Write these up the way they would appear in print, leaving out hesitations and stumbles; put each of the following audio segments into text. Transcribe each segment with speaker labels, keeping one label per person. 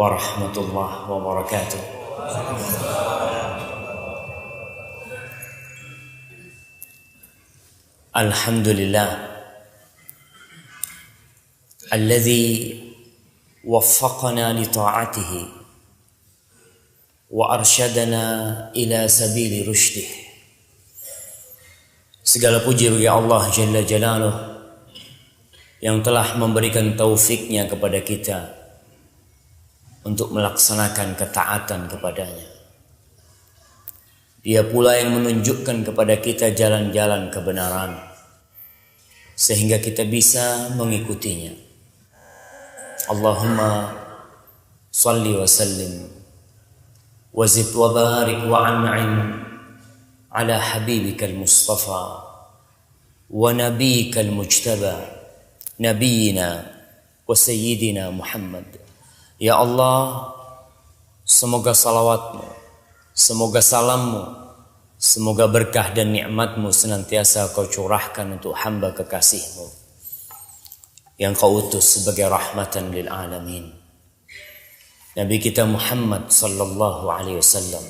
Speaker 1: warahmatullahi wabarakatuh. Alhamdulillah alladzi waffaqana li ta'atihi wa arsyadana ila sabili rushdih. Segala puji bagi Allah Jalla Jalaluh yang telah memberikan taufiknya kepada kita untuk melaksanakan ketaatan kepadanya. Dia pula yang menunjukkan kepada kita jalan-jalan kebenaran sehingga kita bisa mengikutinya. Allahumma salli wa sallim wa zid wa barik wa an'im ala habibikal mustafa wa nabiyikal mujtaba nabiyina wa sayyidina Muhammad. Ya Allah, semoga salawatmu, semoga salammu, semoga berkah dan nikmatmu senantiasa kau curahkan untuk hamba kekasihmu yang kau utus sebagai rahmatan lil alamin, Nabi kita Muhammad sallallahu alaihi wasallam.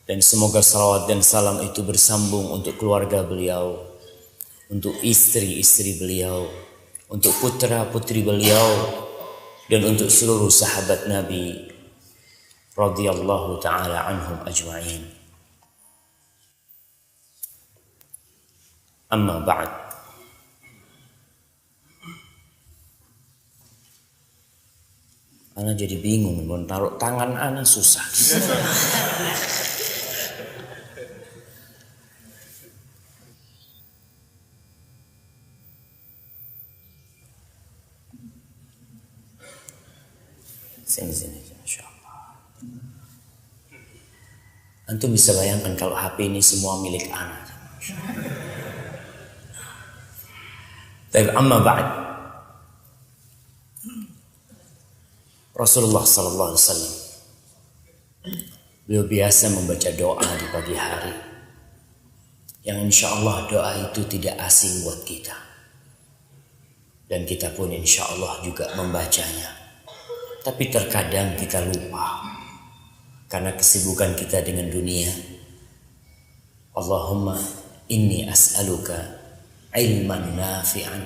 Speaker 1: Dan semoga salawat dan salam itu bersambung untuk keluarga beliau, untuk istri-istri beliau, untuk putra-putri beliau, dan untuk seluruh sahabat Nabi radhiyallahu ta'ala anhum ajma'in. Amma ba'd. Ana jadi bingung mau taruh tangan ana susah. Sini, insyaallah. Antum bisa bayangkan kalau HP ini semua milik ana. Tapi amma ba'd. Rasulullah sallallahu alaihi wasallam beliau biasa membaca doa di pagi hari yang insyaallah doa itu tidak asing buat kita. Dan kita pun insyaallah juga membacanya. Tapi terkadang kita lupa karena kesibukan kita dengan dunia. Allahumma inni as'aluka ilman nafi'an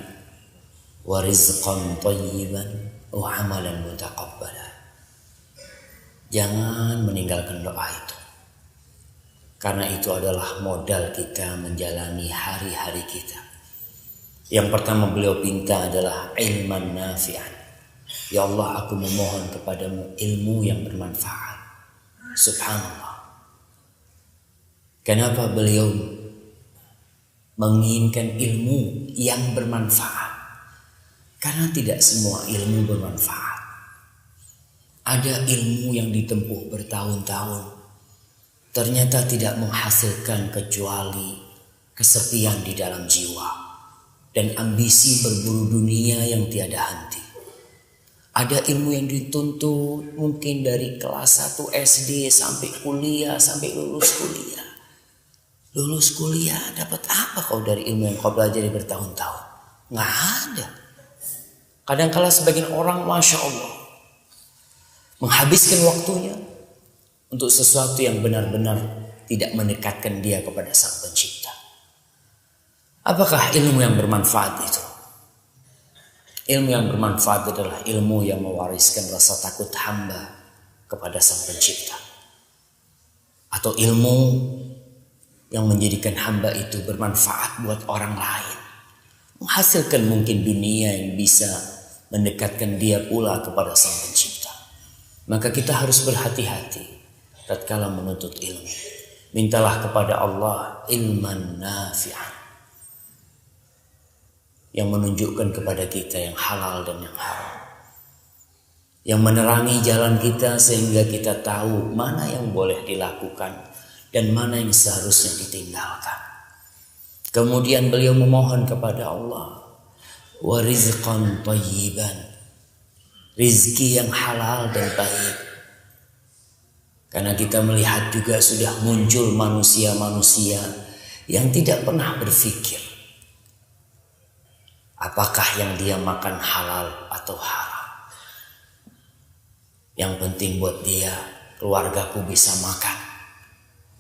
Speaker 1: wa rizqan thayyiban wa amalan mutaqabbala. Jangan meninggalkan doa itu, karena itu adalah modal kita menjalani hari-hari kita. Yang pertama beliau pinta adalah ilman nafi'an. Ya Allah, aku memohon kepadamu ilmu yang bermanfaat. Subhanallah. Kenapa beliau menginginkan ilmu yang bermanfaat? Karena tidak semua ilmu bermanfaat. Ada ilmu yang ditempuh bertahun-tahun, ternyata tidak menghasilkan kecuali kesepian di dalam jiwa dan ambisi berburu dunia yang tiada henti. Ada ilmu yang dituntut mungkin dari kelas 1 SD sampai kuliah, sampai lulus kuliah. Lulus kuliah dapat apa kau dari ilmu yang kau pelajari bertahun-tahun? Nggak ada. Kadang-kala sebagian orang Masya Allah menghabiskan waktunya untuk sesuatu yang benar-benar tidak mendekatkan dia kepada Sang Pencipta. Apakah ilmu yang bermanfaat itu? Ilmu yang bermanfaat adalah ilmu yang mewariskan rasa takut hamba kepada Sang Pencipta. Atau ilmu yang menjadikan hamba itu bermanfaat buat orang lain. Menghasilkan mungkin dunia yang bisa mendekatkan dia pula kepada Sang Pencipta. Maka kita harus berhati-hati tatkala menuntut ilmu. Mintalah kepada Allah ilman nafi'an, yang menunjukkan kepada kita yang halal dan yang haram, yang menerangi jalan kita sehingga kita tahu mana yang boleh dilakukan dan mana yang seharusnya ditinggalkan. Kemudian beliau memohon kepada Allah wa rizqan thayyiban, rizki yang halal dan baik. Karena kita melihat juga sudah muncul manusia-manusia yang tidak pernah berpikir apakah yang dia makan halal atau haram. Yang penting buat dia keluargaku bisa makan.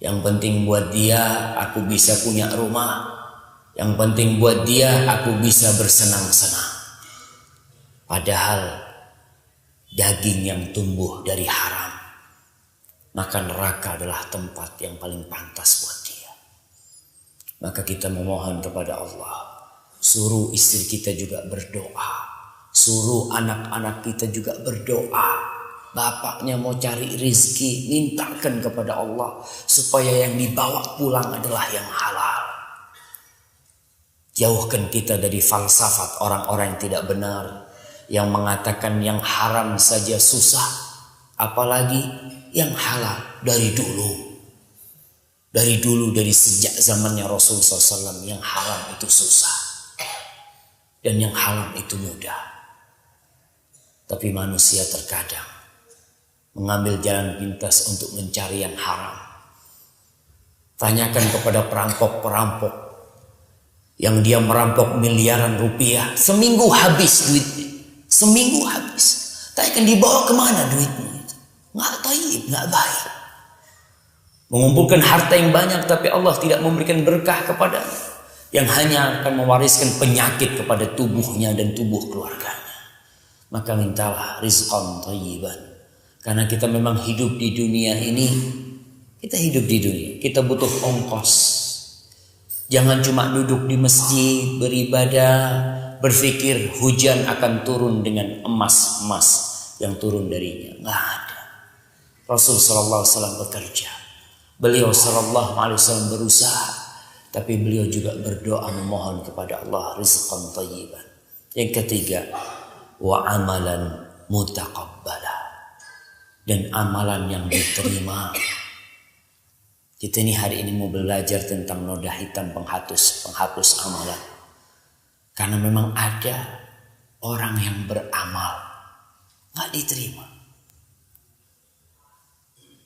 Speaker 1: Yang penting buat dia aku bisa punya rumah. Yang penting buat dia aku bisa bersenang-senang. Padahal daging yang tumbuh dari haram, maka neraka adalah tempat yang paling pantas buat dia. Maka kita memohon kepada Allah, suruh istri kita juga berdoa, suruh anak-anak kita juga berdoa. Bapaknya mau cari rizki, mintakan kepada Allah supaya yang dibawa pulang adalah yang halal. Jauhkan kita dari falsafat orang-orang yang tidak benar, yang mengatakan yang haram saja susah, apalagi yang halal. Dari dulu dari sejak zamannya Rasulullah SAW, yang haram itu susah dan yang halal itu mudah. Tapi manusia terkadang mengambil jalan pintas untuk mencari yang haram. Tanyakan kepada perampok-perampok yang dia merampok miliaran rupiah, seminggu habis duitnya, seminggu habis. Tanyakan dibawa kemana duitnya? Nggak taib, nggak baik. Mengumpulkan harta yang banyak tapi Allah tidak memberikan berkah kepadanya, yang hanya akan mewariskan penyakit kepada tubuhnya dan tubuh keluarganya. Maka mintalah rizqan thayyiban. Karena kita memang hidup di dunia ini, kita hidup di dunia, kita butuh ongkos. Jangan cuma duduk di masjid beribadah, berpikir hujan akan turun dengan emas-emas yang turun darinya. Nggak ada. Rasul sallallahu alaihi wasallam bekerja. Beliau sallallahu alaihi wasallam berusaha, tapi beliau juga berdoa memohon kepada Allah rizqan thayyiban. Yang ketiga, wa amalan mutaqabbala, dan amalan yang diterima. Kita ini hari ini mau belajar tentang noda hitam penghapus amalan. Karena memang ada orang yang beramal nggak diterima.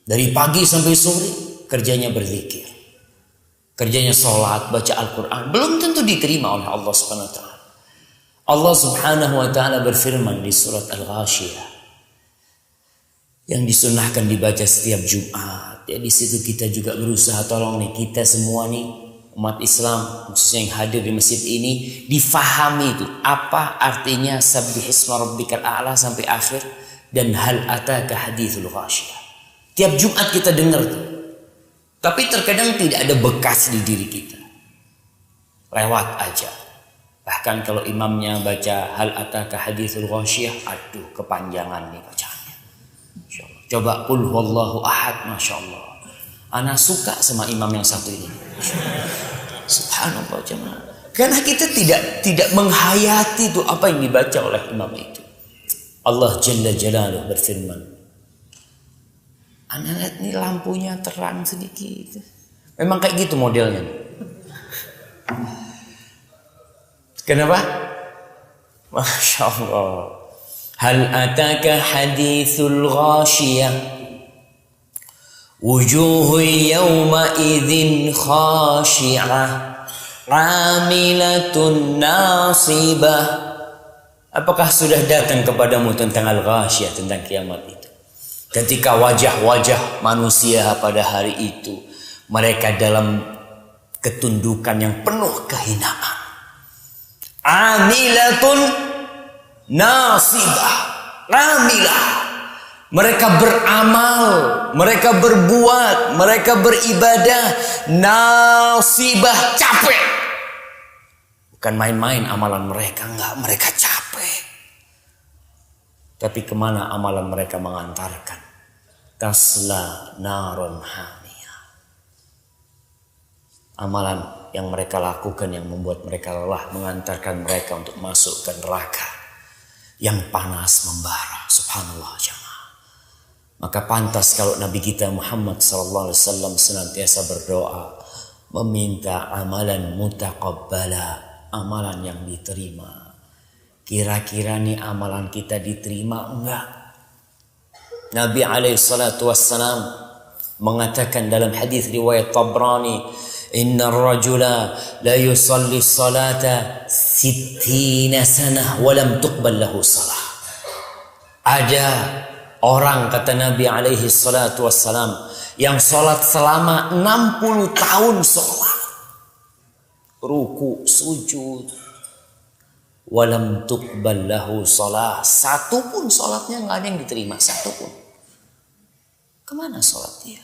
Speaker 1: Dari pagi sampai sore kerjanya berzikir, kerjanya sholat, baca Al-Quran, belum tentu diterima oleh Allah Subhanahu Wa Taala. Allah Subhanahu Wa Taala berfirman di surat Al-Ghashiyah, yang disunahkan dibaca setiap Jumat. Ya, di situ kita juga berusaha, tolong nih kita semua nih umat Islam khususnya yang hadir di masjid ini difahami itu apa artinya sabbihisma rabbikal a'la sampai akhir, dan hal ataka haditsul ghashiyah. Tiap Jumat kita dengar tuh. Tapi terkadang tidak ada bekas di diri kita. Lewat aja. Bahkan kalau imamnya baca hal ataka haditsul ghashiyah, aduh kepanjangan nih bacaannya. Coba qul huwallahu ahad, masya Allah. Ana suka sama imam yang satu ini. Subhanallah jemaah. Karena kita tidak menghayati itu apa yang dibaca oleh imam itu. Allah Jalla Jalaluhu berfirman, ana lihat nih lampunya terang sedikit. Memang kayak gitu modelnya. Kenapa? Masya Allah. Hal ataka hadithul ghashiyah, wujuhu yawma idzin khashi'ah, amilatun nasibah. Apakah sudah datang kepadamu tentang al-ghashiyah, tentang kiamat itu? Ketika wajah-wajah manusia pada hari itu, mereka dalam ketundukan yang penuh kehinaan. Amilatun nasibah, ramilah. Mereka beramal, mereka berbuat, mereka beribadah. Nasibah, capek. Bukan main-main amalan mereka, enggak, mereka capek. Tapi kemana amalan mereka mengantarkan? Tasla naron hamiyah. Amalan yang mereka lakukan yang membuat mereka lelah mengantarkan mereka untuk masuk ke neraka yang panas membara. Subhanallah jemaah. Maka pantas kalau Nabi kita Muhammad SAW senantiasa berdoa meminta amalan mutaqabbala, amalan yang diterima. Kira-kira nih amalan kita diterima enggak? Nabi SAW mengatakan dalam hadis riwayat Tabrani, inna rajula la yusalli salata 60 sanah walam tuqbal lahu salah. Ada Orang, kata Nabi alaihi salatu wassalam, yang sholat selama 60 tahun sholat, ruku, sujud, walam tuqbal lahu sholat, satu pun sholatnya nggak ada yang diterima, satu pun. Kemana sholat dia?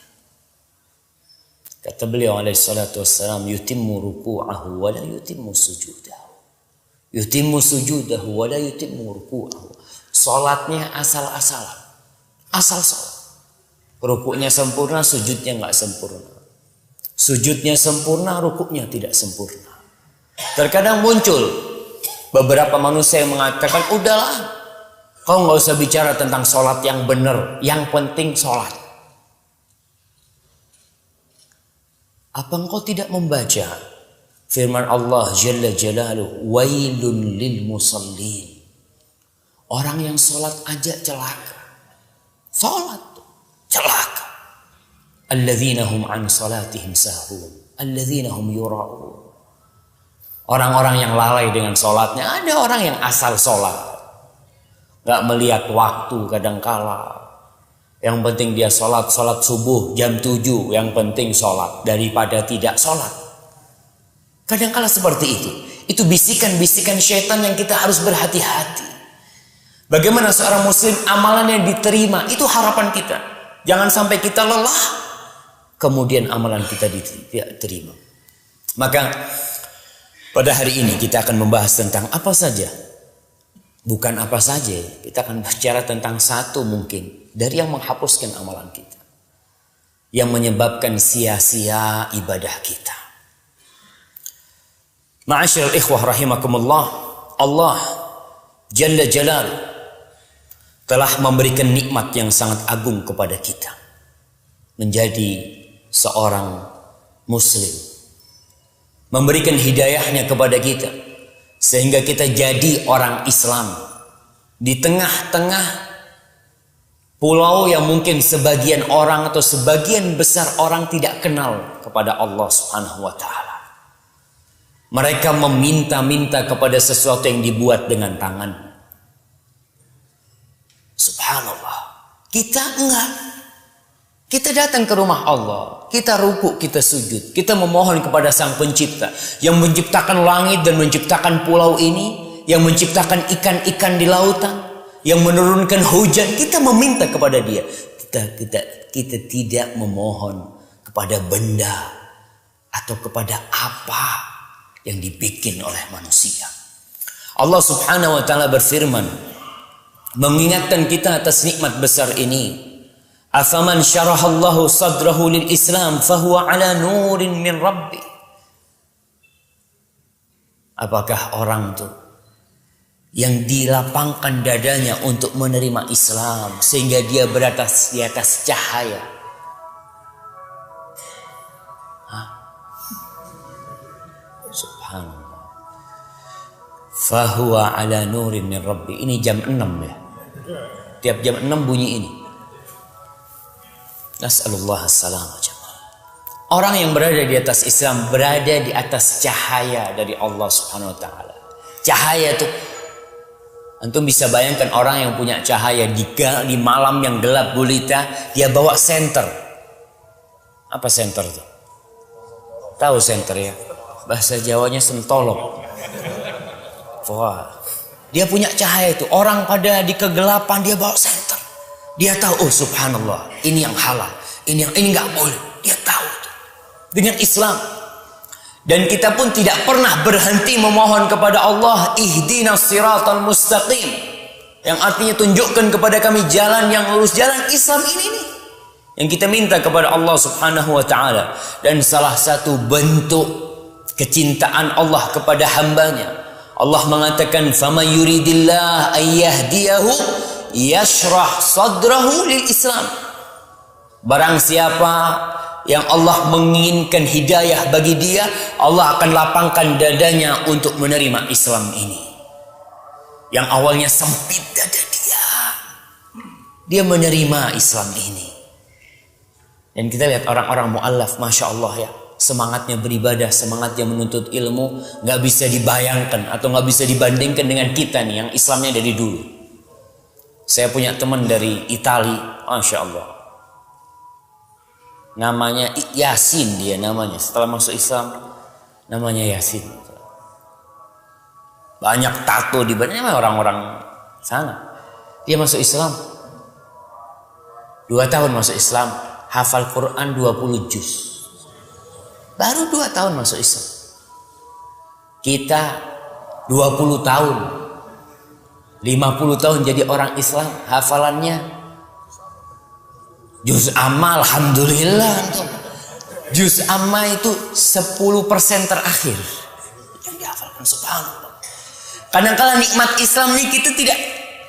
Speaker 1: Kata beliau alaihi salatu wassalam, yutimmu ruku'ahu wa la yutimmu sujudahu, yutimmu sujudahu wa la yutimmu ruku'ahu. Sholatnya asal-asalan, asal sholat. Rukuknya sempurna, sujudnya nggak sempurna. Sujudnya sempurna, rukuknya tidak sempurna. Terkadang muncul beberapa manusia yang mengatakan, udahlah, kau nggak usah bicara tentang sholat yang benar, yang penting sholat. Apa engkau tidak membaca firman Allah Jalla Jalaluhu, wailun lil musallin. Orang yang sholat aja celaka. Sholat celaka. Alladzina hum an salatihim sahun, alladzina hum yura'un. Orang-orang yang lalai dengan sholatnya. Ada orang yang asal sholat, gak melihat waktu kadangkala. Yang penting dia sholat subuh jam 7, yang penting sholat daripada tidak sholat. Kadangkala seperti itu. Itu bisikan-bisikan syaitan yang kita harus berhati-hati. Bagaimana seorang muslim amalannya diterima, itu harapan kita. Jangan sampai kita lelah, kemudian amalan kita tidak terima. Maka pada hari ini kita akan membahas tentang apa saja. Bukan apa saja, kita akan bicara tentang satu mungkin dari yang menghapuskan amalan kita, yang menyebabkan sia-sia ibadah kita. Ma'asyiral ikhwah rahimakumullah, Allah Jalla Jalaluhu telah memberikan nikmat yang sangat agung kepada kita, menjadi seorang muslim, memberikan hidayahnya kepada kita sehingga kita jadi orang Islam di tengah-tengah pulau yang mungkin sebagian orang atau sebagian besar orang tidak kenal kepada Allah Subhanahu wa taala. Mereka meminta-minta kepada sesuatu yang dibuat dengan tangan. Subhanallah. Kita enggak. Kita datang ke rumah Allah, kita ruku, kita sujud, kita memohon kepada Sang Pencipta yang menciptakan langit dan menciptakan pulau ini, yang menciptakan ikan-ikan di lautan, yang menurunkan hujan. Kita meminta kepada Dia. Kita tidak memohon kepada benda atau kepada apa yang dibikin oleh manusia. Allah Subhanahu wa taala berfirman, mengingatkan kita atas nikmat besar ini. Afaman syarahallahu sadrahu lil Islam fahuwa ala nurin min rabbi. Apakah orang itu yang dilapangkan dadanya untuk menerima Islam sehingga dia di atas cahaya? Subhanallah. Fahuwa ala nurin min rabbi. Ini jam 6 ya. Tiap jam 6 bunyi ini. Nas'alullah as-salamah. Orang yang berada di atas Islam berada di atas cahaya dari Allah Subhanahu wa taala. Cahaya itu, antum bisa bayangkan orang yang punya cahaya di malam yang gelap gulita, dia bawa senter. Apa senter itu? Tahu senter ya? Bahasa Jawanya sentolok. Wah, dia punya cahaya itu. Orang pada di kegelapan dia bawa senter. Dia tahu, oh subhanallah, ini yang halal, ini nggak boleh. Dia tahu itu. Dengan Islam. Dan kita pun tidak pernah berhenti memohon kepada Allah, ihdinas siratal mustaqim, yang artinya tunjukkan kepada kami jalan yang lurus, jalan Islam ini nih yang kita minta kepada Allah Subhanahu wa taala. Dan salah satu bentuk kecintaan Allah kepada hambanya, Allah mengatakan, faman yuridillah ayyahdiyahu yashrah sadrahu lil Islam. Barang siapa yang Allah menginginkan hidayah bagi dia, Allah akan lapangkan dadanya untuk menerima Islam ini. Yang awalnya sempit dada dia menerima Islam ini. Dan kita lihat orang-orang mu'allaf, Masya Allah ya, semangatnya beribadah, semangatnya menuntut ilmu, gak bisa dibayangkan atau gak bisa dibandingkan dengan kita nih yang Islamnya dari dulu. Saya punya teman dari Italia, Masya Allah. Namanya Yasin dia namanya. Setelah masuk Islam, namanya Yasin. Banyak tato di badannya orang-orang sana. Dia masuk Islam. 2 tahun masuk Islam. Hafal Quran 20 juz. Baru 2 tahun masuk Islam. Kita 20 tahun. 50 tahun jadi orang Islam. Hafalannya juz amma, alhamdulillah. Juz amma itu 10% terakhir yang dihafalkan, subhanallah. Kadang-kala nikmat Islam ini kita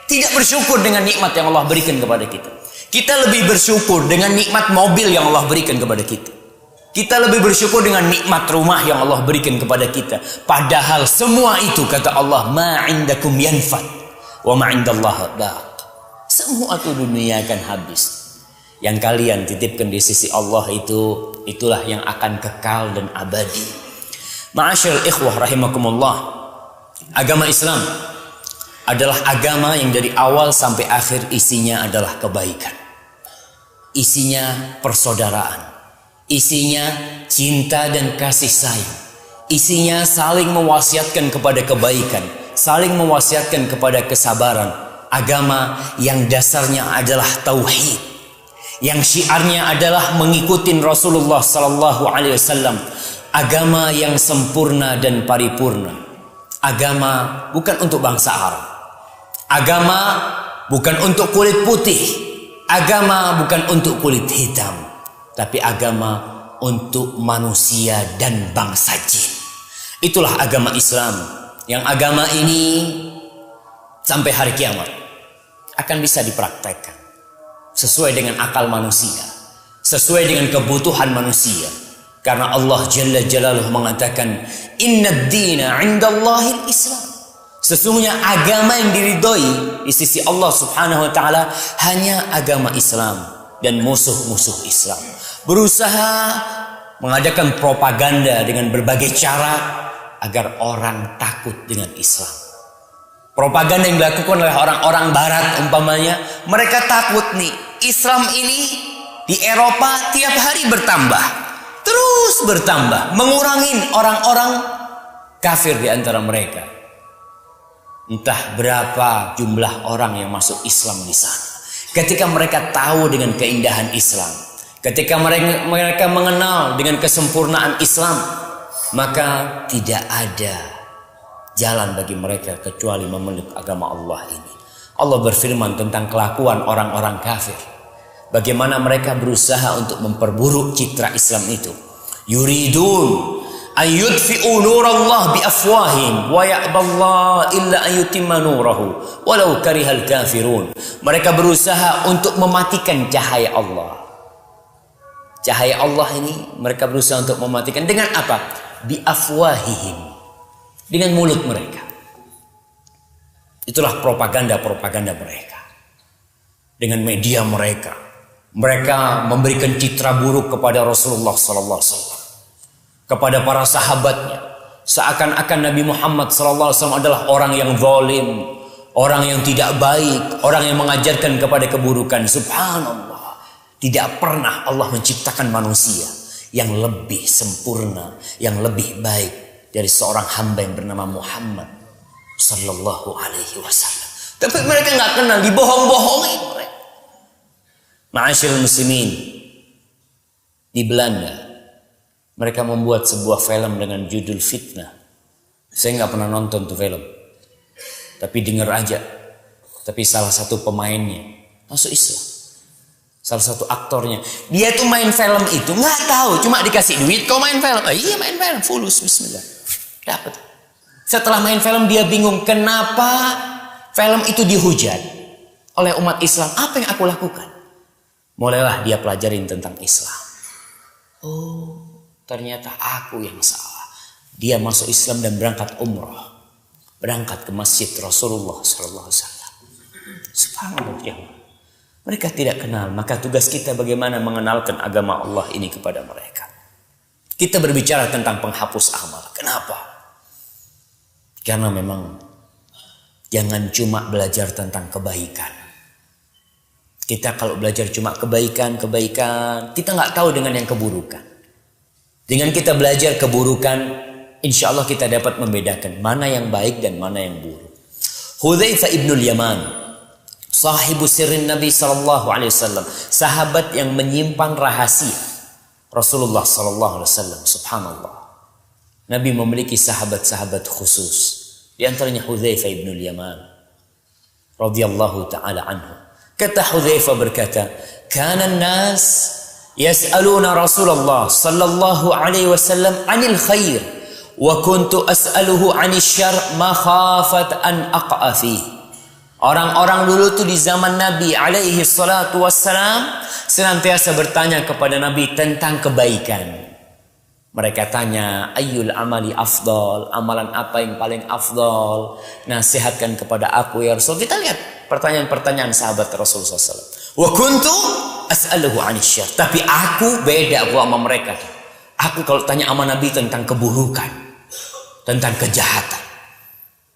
Speaker 1: tidak bersyukur dengan nikmat yang Allah berikan kepada kita. Kita lebih bersyukur dengan nikmat mobil yang Allah berikan kepada kita. Kita lebih bersyukur dengan nikmat rumah yang Allah berikan kepada kita. Padahal semua itu kata Allah, ma indakum yanfad wa ma indallahi baq. Semua itu dunia akan habis. Yang kalian titipkan di sisi Allah itulah yang akan kekal dan abadi. Ma'asyiral ikhwah rahimakumullah. Agama Islam adalah agama yang dari awal sampai akhir isinya adalah kebaikan. Isinya persaudaraan. Isinya cinta dan kasih sayang. Isinya saling mewasiatkan kepada kebaikan, saling mewasiatkan kepada kesabaran. Agama yang dasarnya adalah tauhid, yang syiarnya adalah mengikuti Rasulullah sallallahu alaihi wasallam. Agama yang sempurna dan paripurna. Agama bukan untuk bangsa Arab. Agama bukan untuk kulit putih. Agama bukan untuk kulit hitam. Tapi agama untuk manusia dan bangsa jin. Itulah agama Islam. Yang agama ini sampai hari kiamat akan bisa dipraktekkan sesuai dengan akal manusia, sesuai dengan kebutuhan manusia. Karena Allah Jalla Jalaluhu mengatakan, Inna dina indallahil Islam. Sesungguhnya agama yang diridhoi di sisi Allah Subhanahu wa Ta'ala hanya agama Islam. Dan musuh-musuh Islam berusaha mengadakan propaganda dengan berbagai cara agar orang takut dengan Islam. Propaganda yang dilakukan oleh orang-orang barat umpamanya, mereka takut nih Islam ini di Eropa tiap hari bertambah, terus bertambah, mengurangi orang-orang kafir di antara mereka. Entah berapa jumlah orang yang masuk Islam di sana. Ketika mereka tahu dengan keindahan Islam, ketika mereka mengenal dengan kesempurnaan Islam, maka tidak ada jalan bagi mereka kecuali memeluk agama Allah ini. Allah berfirman tentang kelakuan orang-orang kafir. Bagaimana mereka berusaha untuk memperburuk citra Islam itu. Yuridun ayyudfi'u nurallah biafwahim wa ya'ballahu illa ayyutimma nurahu walau karihal kafirun. Mereka berusaha untuk mematikan cahaya Allah. Cahaya Allah ini mereka berusaha untuk mematikan dengan apa? Biafwahihim, dengan mulut mereka. Itulah propaganda-propaganda mereka. Dengan media mereka, mereka memberikan citra buruk kepada Rasulullah sallallahu alaihi wasallam, kepada para sahabatnya, seakan-akan Nabi Muhammad SAW adalah orang yang zalim, orang yang tidak baik, orang yang mengajarkan kepada keburukan. Subhanallah, tidak pernah Allah menciptakan manusia yang lebih sempurna, yang lebih baik dari seorang hamba yang bernama Muhammad Sallallahu Alaihi Wasallam. Tapi mereka nggak kenal, dibohong-bohongin mereka. Ma'asyiral muslimin, di Belanda mereka membuat sebuah film dengan judul Fitnah. Saya nggak pernah nonton tuh film, tapi dengar aja. Tapi salah satu pemainnya masuk Islam, salah satu aktornya. Dia tuh main film itu nggak tahu, cuma dikasih duit kau main film. Iya main film, fulus, bismillah, dapat. Setelah main film dia bingung kenapa film itu dihujat oleh umat Islam. Apa yang aku lakukan? Mulailah dia pelajarin tentang Islam. Oh, ternyata aku yang salah. Dia masuk Islam dan berangkat umrah, berangkat ke masjid Rasulullah SAW. Subhanallah ya Allah. Mereka tidak kenal, maka tugas kita bagaimana mengenalkan agama Allah ini kepada mereka. Kita berbicara tentang penghapus amal. Kenapa? Karena memang jangan cuma belajar tentang kebaikan, Kita kalau belajar cuma kebaikan, kita nggak tahu dengan yang keburukan. Dengan kita belajar keburukan, insya Allah kita dapat membedakan mana yang baik dan mana yang buruk. Hudzaifah ibnul Yaman, sahibu sirrin Nabi sallallahu alaihi wasallam, sahabat yang menyimpan rahasia Rasulullah sallallahu alaihi wasallam. Subhanallah. Nabi memiliki sahabat-sahabat khusus. Di antaranya Hudzaifah ibnul Yaman radhiyallahu taala anhu. Kata Hudzaifah berkata, "Kana an-nas yas'aluna Rasulullah sallallahu alaihi wasallam 'anil khair wa kuntu as'aluhu 'anil syarr makhafat an aqa'a fi." Orang-orang dulu tuh di zaman Nabi alaihi salatu wassalam senantiasa bertanya kepada Nabi tentang kebaikan. Mereka tanya, ayyul amali afdal, amalan apa yang paling afdal? Nasihatkan kepada aku ya Rasul. Kita lihat pertanyaan-pertanyaan sahabat Rasulullah SAW. Wa kuntu as'aluhu 'anil syarr. Tapi aku beda sama mereka. Aku kalau tanya sama Nabi tentang keburukan, tentang kejahatan.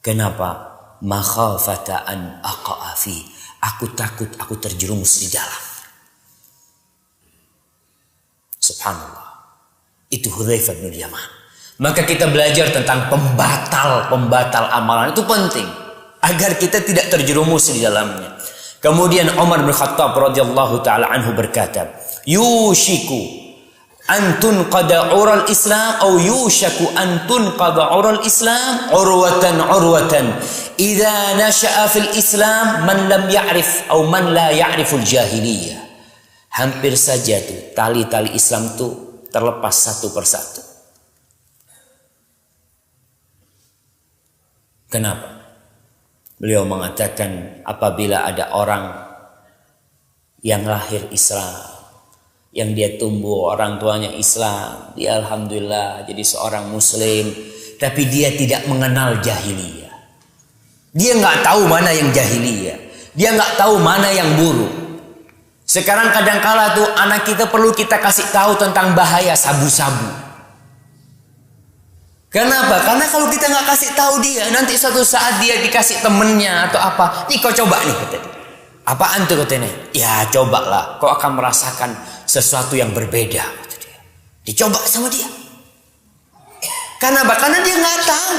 Speaker 1: Kenapa? Makhafata an aqa'a fi. Aku takut aku terjerumus di dalam. Subhanallah. Itu Hudzaifah bin Yaman. Maka kita belajar tentang pembatal amalan itu penting agar kita tidak terjerumus di dalamnya. Kemudian Umar bin Khattab radhiyallahu taala anhu berkata, "Yushiku an tunqada ural Islam atau yushaku an tunqada ural Islam urwatan idza nasha'a fil Islam man lam ya'rif atau man la ya'riful jahiliyah." Hampir saja tuh tali-tali Islam tuh terlepas satu persatu. Kenapa? Beliau mengatakan apabila ada orang yang lahir Islam, yang dia tumbuh orang tuanya Islam, dia alhamdulillah jadi seorang muslim, tapi dia tidak mengenal jahiliyah. Dia nggak tahu mana yang jahiliyah, dia nggak tahu mana yang buruk. Sekarang kadangkala tuh anak kita perlu kita kasih tahu tentang bahaya sabu-sabu. Kenapa? Karena kalau kita nggak kasih tahu dia, nanti suatu saat dia dikasih temennya atau apa, nih kau coba nih kata dia. Apaan tuh katanya? Ya cobalah, kau akan merasakan sesuatu yang berbeda kata dia. Dicoba sama dia. Kenapa? Karena dia nggak tahu.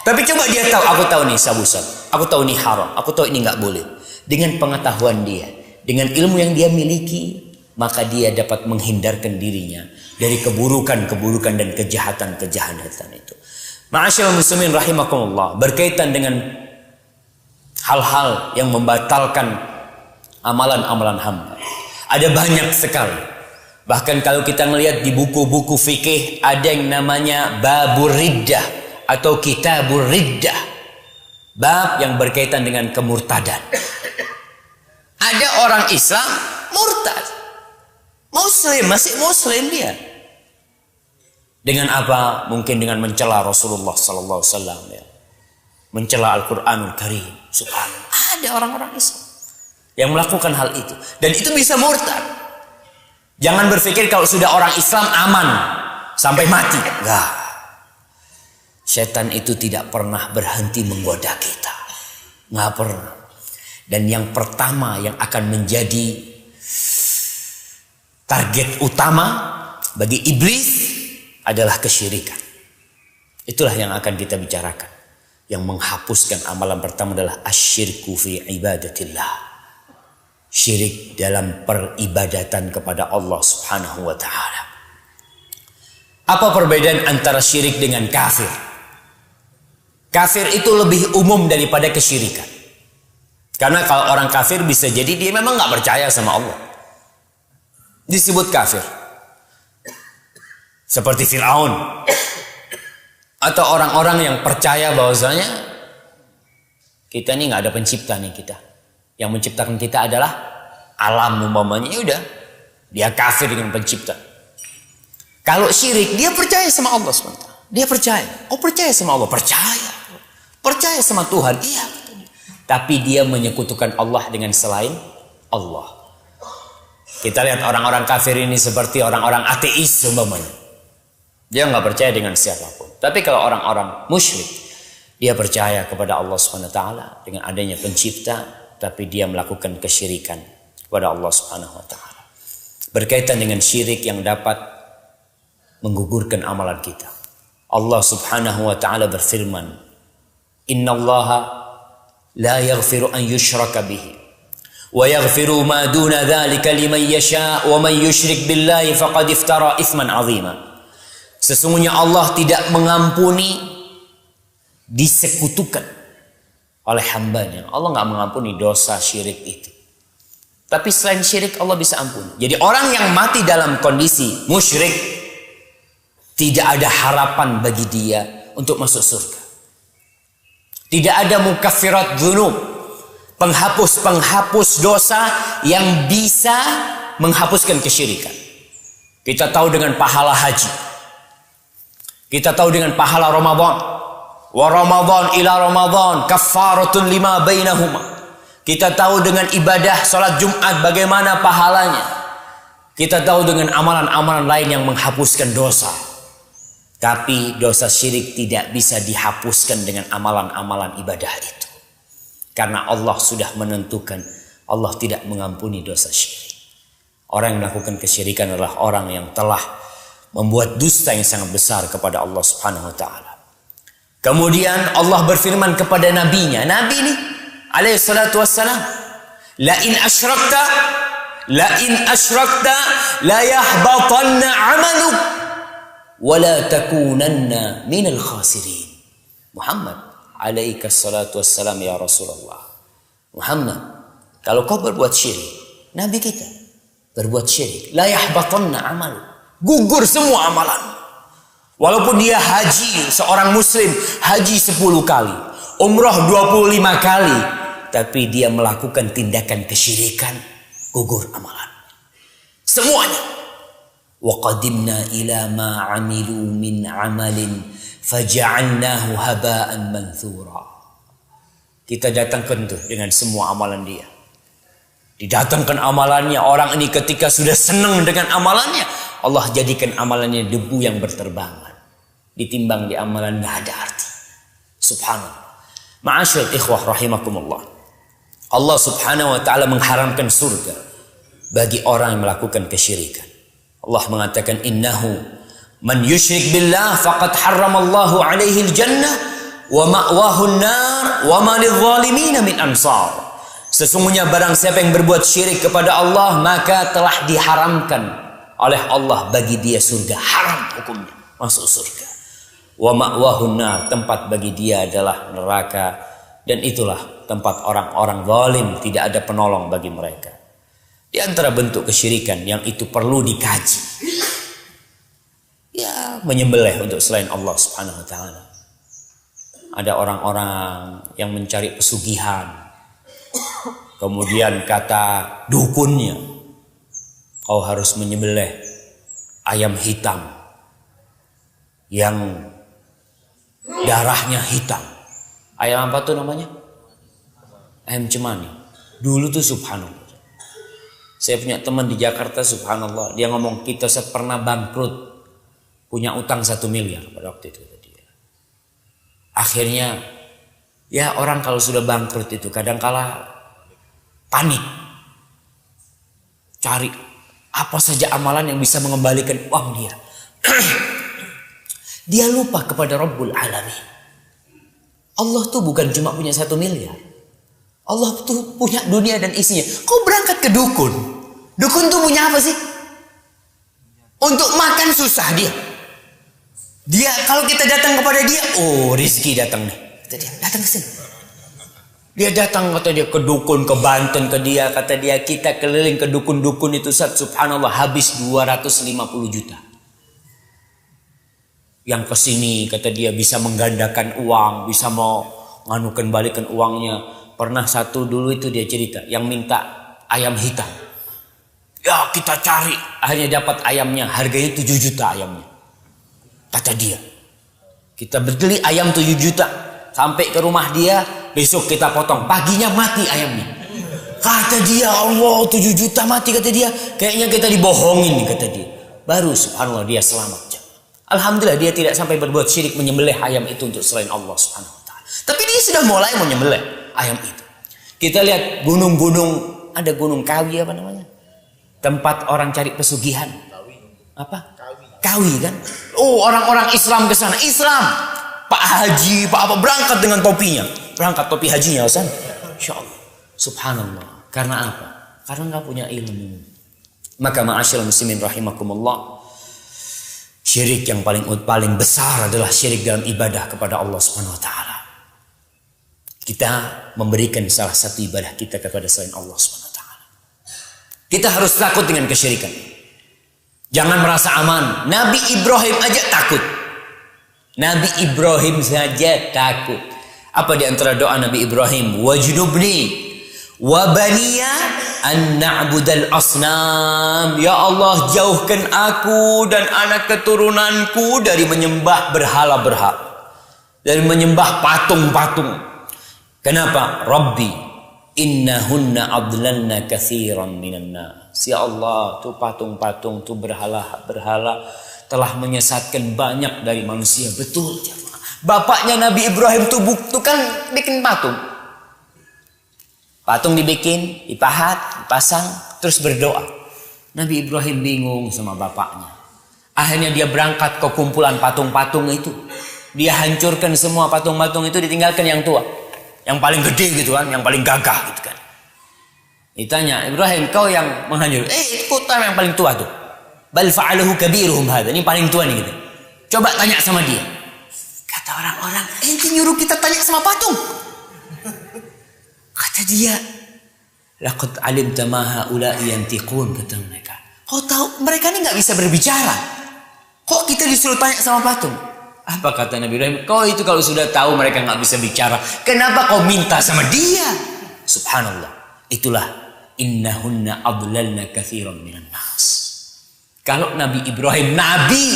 Speaker 1: Tapi coba dia tahu, aku tahu nih sabu-sabu, aku tahu nih haram, aku tahu ini nggak boleh. Dengan pengetahuan dia, dengan ilmu yang dia miliki, maka dia dapat menghindarkan dirinya dari keburukan-keburukan dan kejahatan-kejahatan itu. Ma'asyiral muslimin rahimakumullah, berkaitan dengan hal-hal yang membatalkan amalan-amalan hamba. Ada banyak sekali. Bahkan kalau kita melihat di buku-buku fikih, ada yang namanya babur riddah atau kitabur riddah. Bab yang berkaitan dengan kemurtadan. Ada orang Islam murtad, muslim, masih muslim dia. Dengan apa? Mungkin dengan mencela Rasulullah sallallahu alaihi wasallam ya. Mencela Al-Qur'anul Karim. Subhanallah. Ada orang-orang Islam yang melakukan hal itu dan itu bisa murtad. Jangan berpikir kalau sudah orang Islam aman sampai mati. Enggak. Setan itu tidak pernah berhenti menggoda kita. Enggak pernah. Dan yang pertama yang akan menjadi target utama bagi iblis adalah kesyirikan. Itulah yang akan kita bicarakan. Yang menghapuskan amalan pertama adalah asyirku fi ibadatillah. Syirik dalam peribadatan kepada Allah Subhanahu wa taala. Apa perbedaan antara syirik dengan kafir? Kafir itu lebih umum daripada kesyirikan. Karena kalau orang kafir bisa jadi dia memang nggak percaya sama Allah, disebut kafir. Seperti Fir'aun atau orang-orang yang percaya bahwasanya kita ini nggak ada pencipta nih kita, yang menciptakan kita adalah alam umpamanya. Ya udah, dia kafir dengan pencipta. Kalau syirik dia percaya sama Allah SWT. Dia percaya. Oh percaya sama Allah, percaya sama Tuhan, iya. Tapi dia menyekutukan Allah dengan selain Allah. Kita lihat orang-orang kafir ini seperti orang-orang ateis umpamanya. Dia nggak percaya dengan siapapun. Tapi kalau orang-orang musyrik, dia percaya kepada Allah SWT dengan adanya pencipta, tapi dia melakukan kesyirikan kepada Allah Subhanahu wa taala. Berkaitan dengan syirik yang dapat menggugurkan amalan kita. Allah Subhanahu wa taala berfirman, "Innallaha la yaghfiru an yushraka bihi wa yaghfiru ma duna dzalika liman yasha wa man yusyrik billahi faqad iftara itsman 'azima." Sesungguhnya Allah tidak mengampuni disekutukan oleh hambanya. Allah nggak mengampuni dosa syirik itu. Tapi selain syirik Allah bisa ampuni. Jadi orang yang mati dalam kondisi musyrik, tidak ada harapan bagi dia untuk masuk surga. Tidak ada mukaffirat dzunub, penghapus dosa yang bisa menghapuskan kesyirikan. Kita tahu dengan pahala haji. Kita tahu dengan pahala Ramadan. Wa Ramadan ila Ramadan kaffaratun lima bainahuma. Kita tahu dengan ibadah salat Jumat bagaimana pahalanya. Kita tahu dengan amalan-amalan lain yang menghapuskan dosa. Tapi dosa syirik tidak bisa dihapuskan dengan amalan-amalan ibadah itu. Karena Allah sudah menentukan Allah tidak mengampuni dosa syirik. Orang yang melakukan kesyirikan adalah orang yang telah membuat dusta yang sangat besar kepada Allah Subhanahu wa taala. Kemudian Allah berfirman kepada nabinya, Nabi ini alaihi salatu wassalam, la in asyrakta la yahbatanna 'amaluk wa la takunanna minal khasirin. Muhammad alaihi salatu wassalam, ya Rasulullah. Muhammad, kalau kau berbuat syirik, Nabi kita berbuat syirik, la yahbatanna 'amaluk, gugur semua amalan. Walaupun dia haji, seorang muslim haji 10 kali, umrah 25 kali, tapi dia melakukan tindakan kesyirikan, gugur amalan semuanya. Wa qadimna ila ma 'amilu min 'amalin faja'alnahu haba'an manthura. Kita datangkan tuh dengan semua amalan dia. Didatangkan amalannya, orang ini ketika sudah senang dengan amalannya, Allah jadikan amalannya debu yang berterbangan. Ditimbang di amalan nggak ada arti. Subhanallah. Ma'asyiral ikhwah rahimakumullah. Allah Subhanahu wa taala mengharamkan surga bagi orang yang melakukan kesyirikan. Allah mengatakan, innahu man yusyrik billah faqad harramallahu alaihi al-jannah wa ma'wahu an-nar wa ma lidh-dhalimin min ansar. Sesungguhnya barang siapa yang berbuat syirik kepada Allah, maka telah diharamkan oleh Allah bagi dia surga. Haram hukumnya masuk surga. Wa ma'wahun nar, tempat bagi dia adalah neraka, dan itulah tempat orang-orang zalim, tidak ada penolong bagi mereka. Di antara bentuk kesyirikan yang itu perlu dikaji, ya menyembelih untuk selain Allah Subhanahu wa taala. Ada orang-orang yang mencari pesugihan, kemudian kata dukunnya, kau harus menyembelih ayam hitam yang darahnya hitam. Ayam apa tuh namanya? Ayam cemani. Dulu tuh subhanallah, saya punya teman di Jakarta, subhanallah, dia ngomong, kita pernah bangkrut, punya utang 1 miliar pada waktu itu, kata dia. Akhirnya ya orang kalau sudah bangkrut itu kadangkala panik, cari apa saja amalan yang bisa mengembalikan uang dia. Dia lupa kepada Rabbul Alamin. Allah tuh bukan cuma punya 1 miliar. Allah tuh punya dunia dan isinya. Kau berangkat ke dukun. Dukun tuh punya apa sih? Untuk makan susah dia. Dia kalau kita datang kepada dia, oh rezeki datang nih. Kata dia, datang ke sini. Dia datang, kata dia, ke dukun, ke Banten, ke dia. Kata dia, kita keliling ke dukun-dukun itu, subhanallah, habis 250 juta. Yang kesini, kata dia, bisa menggandakan uang, bisa mau nganukan balikan uangnya. Pernah satu dulu itu dia cerita, yang minta ayam hitam. Ya kita cari, akhirnya dapat ayamnya, harganya 7 juta ayamnya. Kata dia, kita beli ayam 7 juta, sampai ke rumah dia, besok kita potong, paginya mati ayamnya. Kata dia, Allah 7 juta mati, kata dia, kayaknya kita dibohongin, kata dia. Baru subhanallah dia selamat. Alhamdulillah dia tidak sampai berbuat syirik menyembelih ayam itu untuk selain Allah Subhanahu wa taala. Tapi dia sudah mulai menyembelih ayam itu. Kita lihat gunung-gunung ada Gunung Kawi apa namanya? Tempat orang cari pesugihan. Apa? Kawi kan? Oh, orang-orang Islam ke sana. Islam. Pak Haji, Pak apa berangkat dengan topinya. Berangkat topi hajinya, Ustaz. Insyaallah. Subhanallah. Karena apa? Karena enggak punya ilmu. Maka ma'asyiral muslimin rahimakumullah. Syirik yang paling besar adalah syirik dalam ibadah kepada Allah Subhanahu wa taala. Kita memberikan salah satu ibadah kita kepada selain Allah Subhanahu wa taala. Kita harus takut dengan kesyirikan. Jangan merasa aman. Nabi Ibrahim aja takut. Nabi Ibrahim saja takut. Apa di antara doa Nabi Ibrahim? Wajnubni wa baniya an na'budal asnam. Ya Allah, jauhkan aku dan anak keturunanku dari menyembah berhala-berhala, dari menyembah patung-patung. Kenapa? Rabbi innahunna adlalna katsiran minan nas. Ya Allah, tuh patung-patung, tuh berhala-berhala telah menyesatkan banyak dari manusia. Betul, jemaah. Bapaknya Nabi Ibrahim tuh kan bikin patung. Patung dibikin, dipahat, dipasang, terus berdoa. Nabi Ibrahim bingung sama bapaknya. Akhirnya dia berangkat ke kumpulan patung-patung itu. Dia hancurkan semua patung-patung itu, ditinggalkan yang tua. Yang paling gede gitu kan, yang paling gagah gitu kan. Ditanya, Ibrahim, kau yang menghancurkan. Itu kota yang paling tua tuh. Bal fa'alahu kabiruhum hadha. Ini paling tua nih gitu. Coba tanya sama dia. Kata orang-orang, ente nyuruh kita tanya sama patung. Kata dia, laqad alimta ma haula'i yantiqun, kata mereka. Kau tahu mereka ini nggak bisa berbicara. Kok kita disuruh tanya sama patung? Apa kata Nabi Ibrahim? Kau itu kalau sudah tahu mereka nggak bisa bicara, kenapa kau minta sama dia? Subhanallah. Itulah innahunna adlalna katsiran minan nas. Kalau Nabi Ibrahim Nabi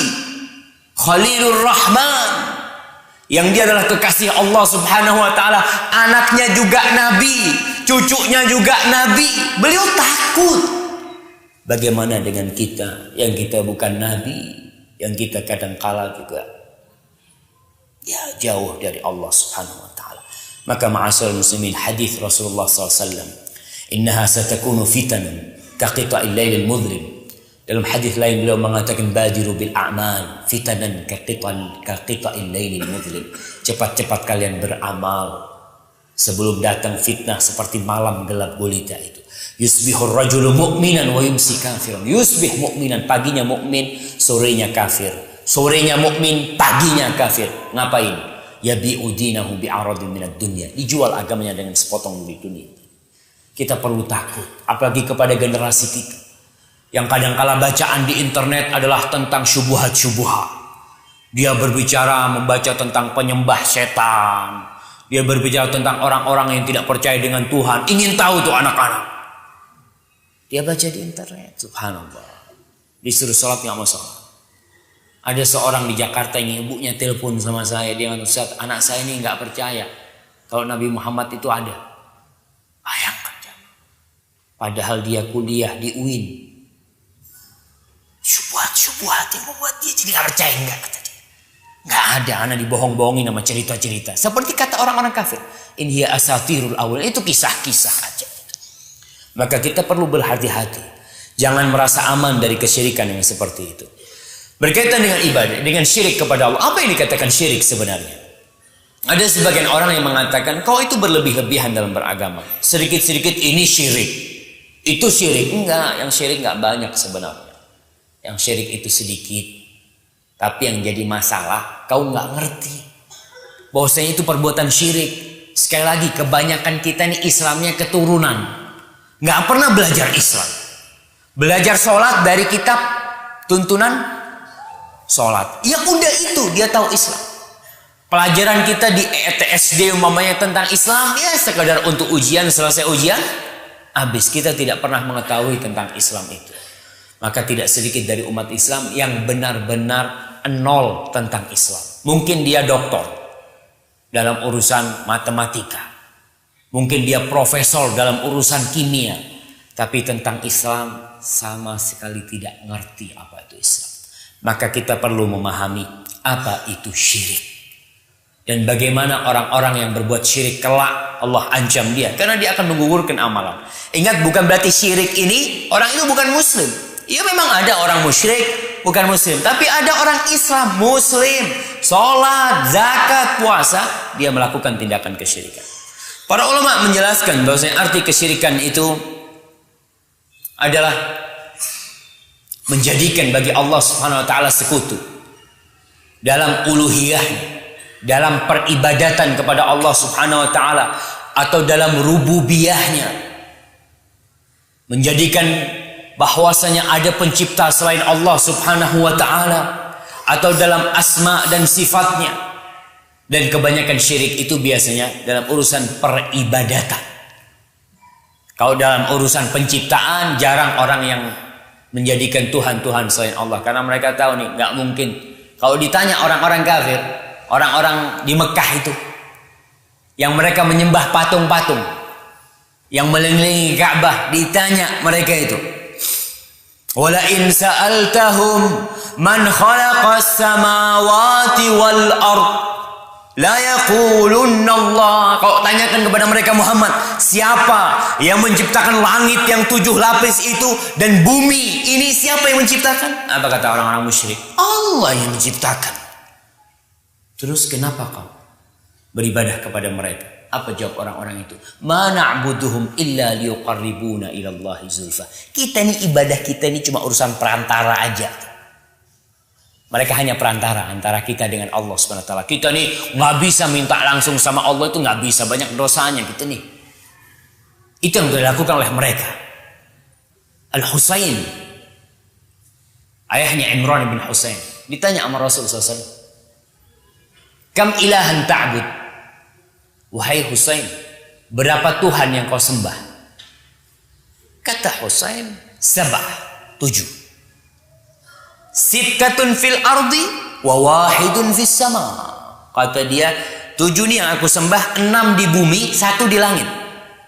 Speaker 1: Khalilur Rahman, yang dia adalah kekasih Allah Subhanahu wa taala, anaknya juga nabi, cucunya juga nabi. Beliau takut. Bagaimana dengan kita yang kita bukan nabi, yang kita kadang-kala juga jauh dari Allah Subhanahu wa taala. Maka ma'asyiral muslimin, hadis Rasulullah SAW, innaha satakunu fitanun kaqita'il lailil mudlim. Dalam hadis lain beliau mengatakan badiru bil a'mal fitanan kaqita'il lailil mudlim. Cepat-cepat kalian beramal sebelum datang fitnah seperti malam gelap gulita itu. Yusbihur rajulu mu'minan wa yumsi kafiran. Yusbih mu'minan, paginya mukmin, sorenya kafir. Sorenya mukmin, paginya kafir. Ngapain? Yabi'u dinahu bi'aradin minad dunya. Dijual agamanya dengan sepotong dari dunia. Kita perlu takut, apalagi kepada generasi kita yang kadang-kala bacaan di internet adalah tentang syubhat-syubhat. Dia berbicara, membaca tentang penyembah setan. Dia berbicara tentang orang-orang yang tidak percaya dengan Tuhan. Ingin tahu tuh anak-anak. Dia baca di internet. Subhanallah. Disuruh sholat nggak mau sholat. Ada seorang di Jakarta yang ibunya telepon sama saya. Dia bilang, Ustaz, anak saya ini nggak percaya kalau Nabi Muhammad itu ada. Bayangkan. Padahal dia kuliah di UIN. Syubhat yang membuat dia jadi nggak percaya, enggak, kata dia. Nggak ada, anak dibohong-bohongin sama cerita-cerita. Seperti kata orang-orang kafir, in hiya asatirul awal, itu kisah-kisah aja. Maka kita perlu berhati-hati, jangan merasa aman dari kesyirikan yang seperti itu. Berkaitan dengan ibadah, dengan syirik kepada Allah, apa yang dikatakan syirik sebenarnya? Ada sebagian orang yang mengatakan kau itu berlebih-lebihan dalam beragama. Sedikit-sedikit ini syirik, itu syirik. Enggak, yang syirik enggak banyak sebenarnya. Yang syirik itu sedikit. Tapi yang jadi masalah, kau nggak ngerti bahwasanya itu perbuatan syirik. Sekali lagi, kebanyakan kita nih Islamnya keturunan, nggak pernah belajar Islam. Belajar sholat dari kitab tuntunan sholat. Ya udah itu, dia tahu Islam. Pelajaran kita di ETSD umpamanya tentang Islam, ya sekadar untuk ujian, selesai ujian, habis. Kita tidak pernah mengetahui tentang Islam itu. Maka tidak sedikit dari umat Islam yang benar-benar nol tentang Islam. Mungkin dia doktor dalam urusan matematika. Mungkin dia profesor dalam urusan kimia. Tapi tentang Islam sama sekali tidak ngerti apa itu Islam. Maka kita perlu memahami apa itu syirik. Dan bagaimana orang-orang yang berbuat syirik kelak Allah ancam dia, karena dia akan menggugurkan amalan. Ingat, bukan berarti syirik ini orang itu bukan muslim. Ya memang ada orang musyrik bukan muslim, tapi ada orang Islam muslim, sholat, zakat, puasa, dia melakukan tindakan kesyirikan. Para ulama menjelaskan bahwasanya arti kesyirikan itu adalah menjadikan bagi Allah Subhanahu wa taala sekutu dalam uluhiyahnya, dalam peribadatan kepada Allah Subhanahu wa taala, atau dalam rububiyahnya, menjadikan bahwasanya ada pencipta selain Allah Subhanahu wa taala, atau dalam asma dan sifatnya. Dan kebanyakan syirik itu biasanya dalam urusan peribadatan. Kalau dalam urusan penciptaan, jarang orang yang menjadikan Tuhan-Tuhan selain Allah, karena mereka tahu nih nggak mungkin. Kalau ditanya orang-orang kafir, orang-orang di Mekah itu yang mereka menyembah patung-patung yang mengelilingi Ka'bah, ditanya mereka itu, wala in sa'altahum man khalaqas samawati wal ard la yaqulunna Allah. Kau tanyakan kepada mereka, Muhammad, siapa yang menciptakan langit yang 7 lapis itu dan bumi ini, siapa yang menciptakan? Apa kata orang-orang musyrik? Allah yang menciptakan. Terus kenapa kau beribadah kepada mereka? Apa jawab orang-orang itu? Ma na'buduhum illa liyuqarribuna ilallahi zulfa. Kita ini ibadah kita ini cuma urusan perantara aja. Mereka hanya perantara antara kita dengan Allah Subhanahu wa taala. Kita nih nggak bisa minta langsung sama Allah, itu nggak bisa, banyak dosanya kita nih. Itu yang dilakukan oleh mereka. Al-Husain, ayahnya Imran bin Husain, ditanya sama Rasulullah SAW, kam ilahan ta'bud? Wahai Husain, berapa Tuhan yang kau sembah? Kata Husain, 7. Sittatun fil ardi wa wahidun fis sama. Kata dia, 7 nih yang aku sembah, 6 di bumi, 1 di langit.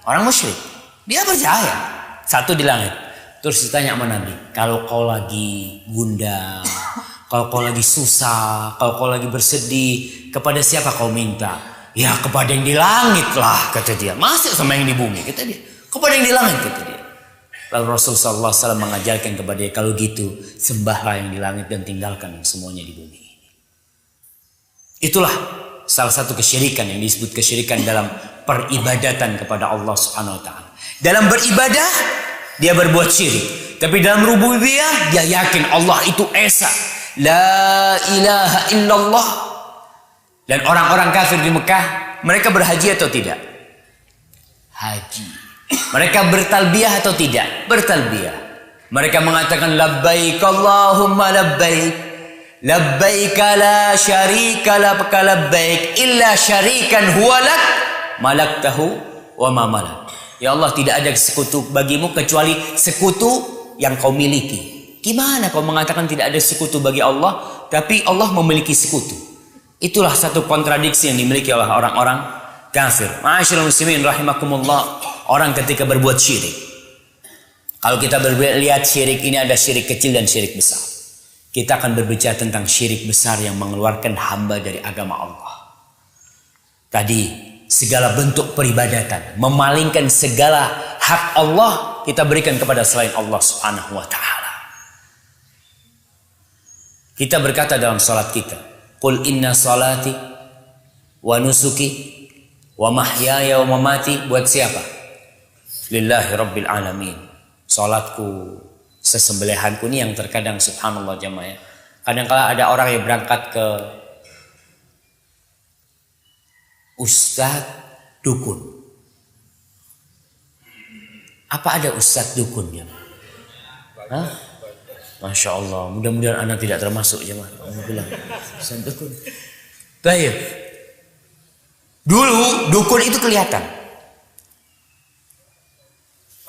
Speaker 1: Orang musyrik, dia percaya 1 di langit. Terus ditanya sama Nabi, kalau kau lagi gundah, kalau kau lagi susah, kalau kau lagi bersedih, kepada siapa kau minta? Ya kepada yang di langit lah, kata dia. Masih sama yang di bumi, kata dia. Kepada yang di langit, kata dia. Lalu Rasulullah SAW mengajarkan kepada dia, kalau gitu sembahlah yang di langit dan tinggalkan semuanya di bumi. Itulah salah satu kesyirikan yang disebut kesyirikan dalam peribadatan kepada Allah Subhanahu wa taala. Dalam beribadah dia berbuat syirik, tapi dalam rububiyah dia yakin Allah itu esa, la ilaha illallah. Dan orang-orang kafir di Mekah, mereka berhaji atau tidak? Haji. Mereka bertalbiyah atau tidak? Bertalbiyah. Mereka mengatakan labbaik Allahumma labbaik, labbaik la syarika laka labbaik illa syarikan huwa lak malaktahu wa ma malak. Ya Allah, tidak ada sekutu bagimu kecuali sekutu yang kau miliki. Gimana kau mengatakan tidak ada sekutu bagi Allah, tapi Allah memiliki sekutu? Itulah satu kontradiksi yang dimiliki oleh orang-orang kafir. Ma'asyiral muslimin rahimakumullah. Orang ketika berbuat syirik, kalau kita lihat syirik ini ada syirik kecil dan syirik besar. Kita akan berbicara tentang syirik besar yang mengeluarkan hamba dari agama Allah. Tadi segala bentuk peribadatan, memalingkan segala hak Allah kita berikan kepada selain Allah Subhanahu wa taala. Kita berkata dalam salat kita, qul inna salati wa nusuki wa mahyaya wa mamati, buat siapa? Lillahi rabbil alamin. Salatku, sesembelihanku, ini yang terkadang subhanallah jamaah. Kadang-kala ada orang yang berangkat ke ustadz dukun. Apa ada ustadz dukun ya? Hah? Masya Allah, mudah-mudahan anak tidak termasuk jemaah. Bilang ustadz dukun. Baik. Dulu dukun itu kelihatan.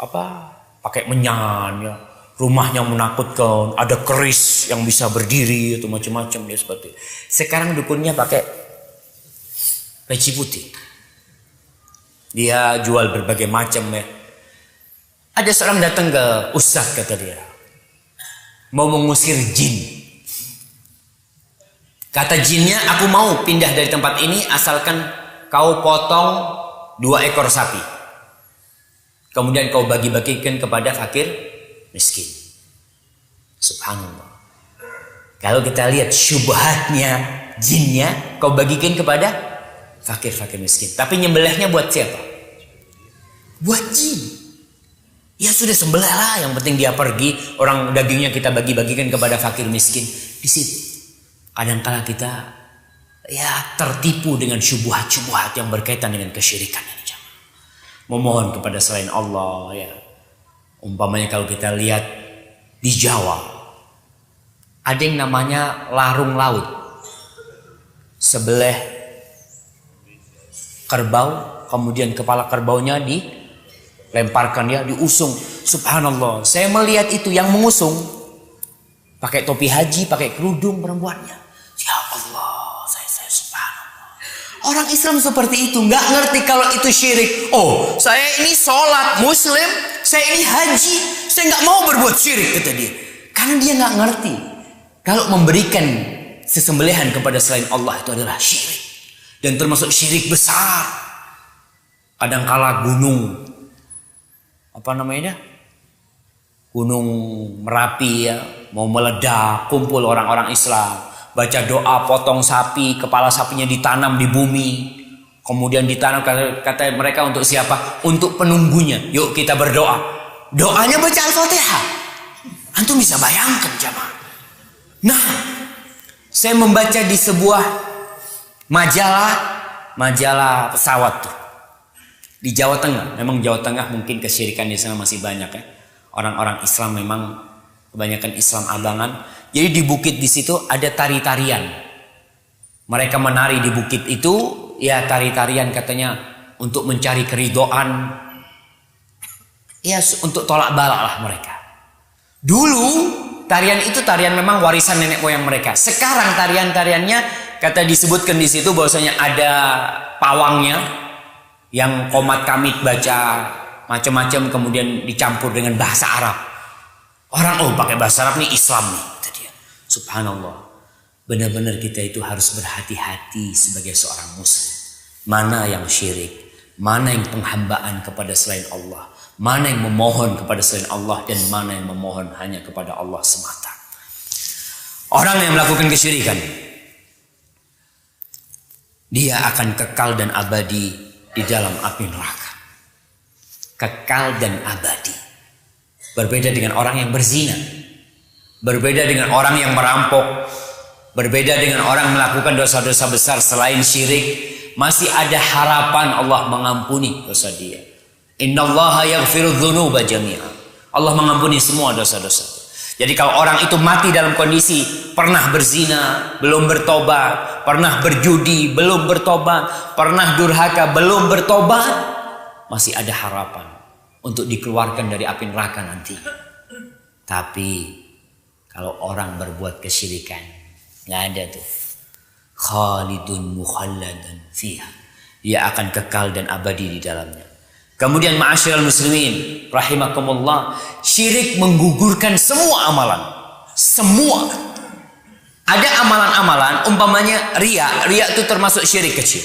Speaker 1: Apa? Pakai menyan ya. Rumahnya menakutkan, ada keris yang bisa berdiri atau macam-macam dia seperti itu. Sekarang dukunnya pakai peci putih. Dia jual berbagai macam ya. Ada seorang datang ke ustaz, kata dia, mau mengusir jin. Kata jinnya, aku mau pindah dari tempat ini asalkan kau potong 2 ekor sapi. Kemudian kau bagi-bagikan kepada fakir miskin. Subhanallah. Kalau kita lihat syubhatnya jinnya, kau bagikan kepada fakir-fakir miskin. Tapi nyembelihnya buat siapa? Buat jin. Ya sudah sembelih lah, yang penting dia pergi, orang dagingnya kita bagi-bagikan kepada fakir miskin. Di situ kadang-kala kita ya tertipu dengan syubhat-syubhat yang berkaitan dengan kesyirikan ini. Memohon kepada selain Allah ya. Umpamanya kalau kita lihat di Jawa ada yang namanya larung laut. Sebelah kerbau, kemudian kepala kerbaunya dilemparkan ya, diusung. Subhanallah, saya melihat itu yang mengusung pakai topi haji, pakai kerudung perempuannya. Ya Allah, saya subhanallah. Orang Islam seperti itu nggak ngerti kalau itu syirik. Oh, saya ini sholat muslim, saya ini haji, saya nggak mau berbuat syirik, kata dia. Karena dia nggak ngerti kalau memberikan sesembelihan kepada selain Allah itu adalah syirik dan termasuk syirik besar. Kadangkala gunung Gunung Merapi ya mau meledak, kumpul orang-orang Islam, baca doa, potong sapi, kepala sapinya ditanam di bumi, kemudian ditanam, kata mereka untuk siapa? Untuk penunggunya. Yuk kita berdoa. Doanya baca Al-Fatihah. Antum bisa bayangkan jamaah. Nah, saya membaca di sebuah majalah pesawat tuh di Jawa Tengah. Memang Jawa Tengah mungkin kesyirikan di sana masih banyak ya. Orang-orang Islam memang kebanyakan Islam abangan. Jadi di bukit di situ ada tari-tarian. Mereka menari di bukit itu, ya tari-tarian katanya untuk mencari keridhaan. Ya untuk tolak balak lah mereka. Dulu tarian itu tarian memang warisan nenek moyang mereka. Sekarang tarian-tariannya kata disebutkan di situ bahwasanya ada pawangnya yang komat kamit baca macam-macam, kemudian dicampur dengan bahasa Arab. Orang pakai bahasa Arab nih Islam nih, kata dia. Subhanallah. Benar-benar kita itu harus berhati-hati sebagai seorang muslim. Mana yang syirik, mana yang penghambaan kepada selain Allah, mana yang memohon kepada selain Allah, dan mana yang memohon hanya kepada Allah semata. Orang yang melakukan kesyirikan, dia akan kekal dan abadi di dalam api neraka. Kekal dan abadi. Berbeda dengan orang yang berzina, berbeda dengan orang yang merampok, berbeda dengan orang yang melakukan dosa-dosa besar selain syirik. Masih ada harapan Allah mengampuni dosa dia. Innallaha yaghfiru dzunuba jami'a. Allah mengampuni semua dosa-dosa. Jadi kalau orang itu mati dalam kondisi pernah berzina, belum bertobat, pernah berjudi, belum bertobat, pernah durhaka, belum bertobat, masih ada harapan untuk dikeluarkan dari api neraka nanti. Tapi kalau orang berbuat kesyirikan, nggak ada tuh. Khalidun mukhalladan fiha. Dia akan kekal dan abadi di dalamnya. Kemudian ma'asyiral muslimin rahimakumullah, syirik menggugurkan semua amalan. Semua. Ada amalan-amalan umpamanya riya. Riya itu termasuk syirik kecil.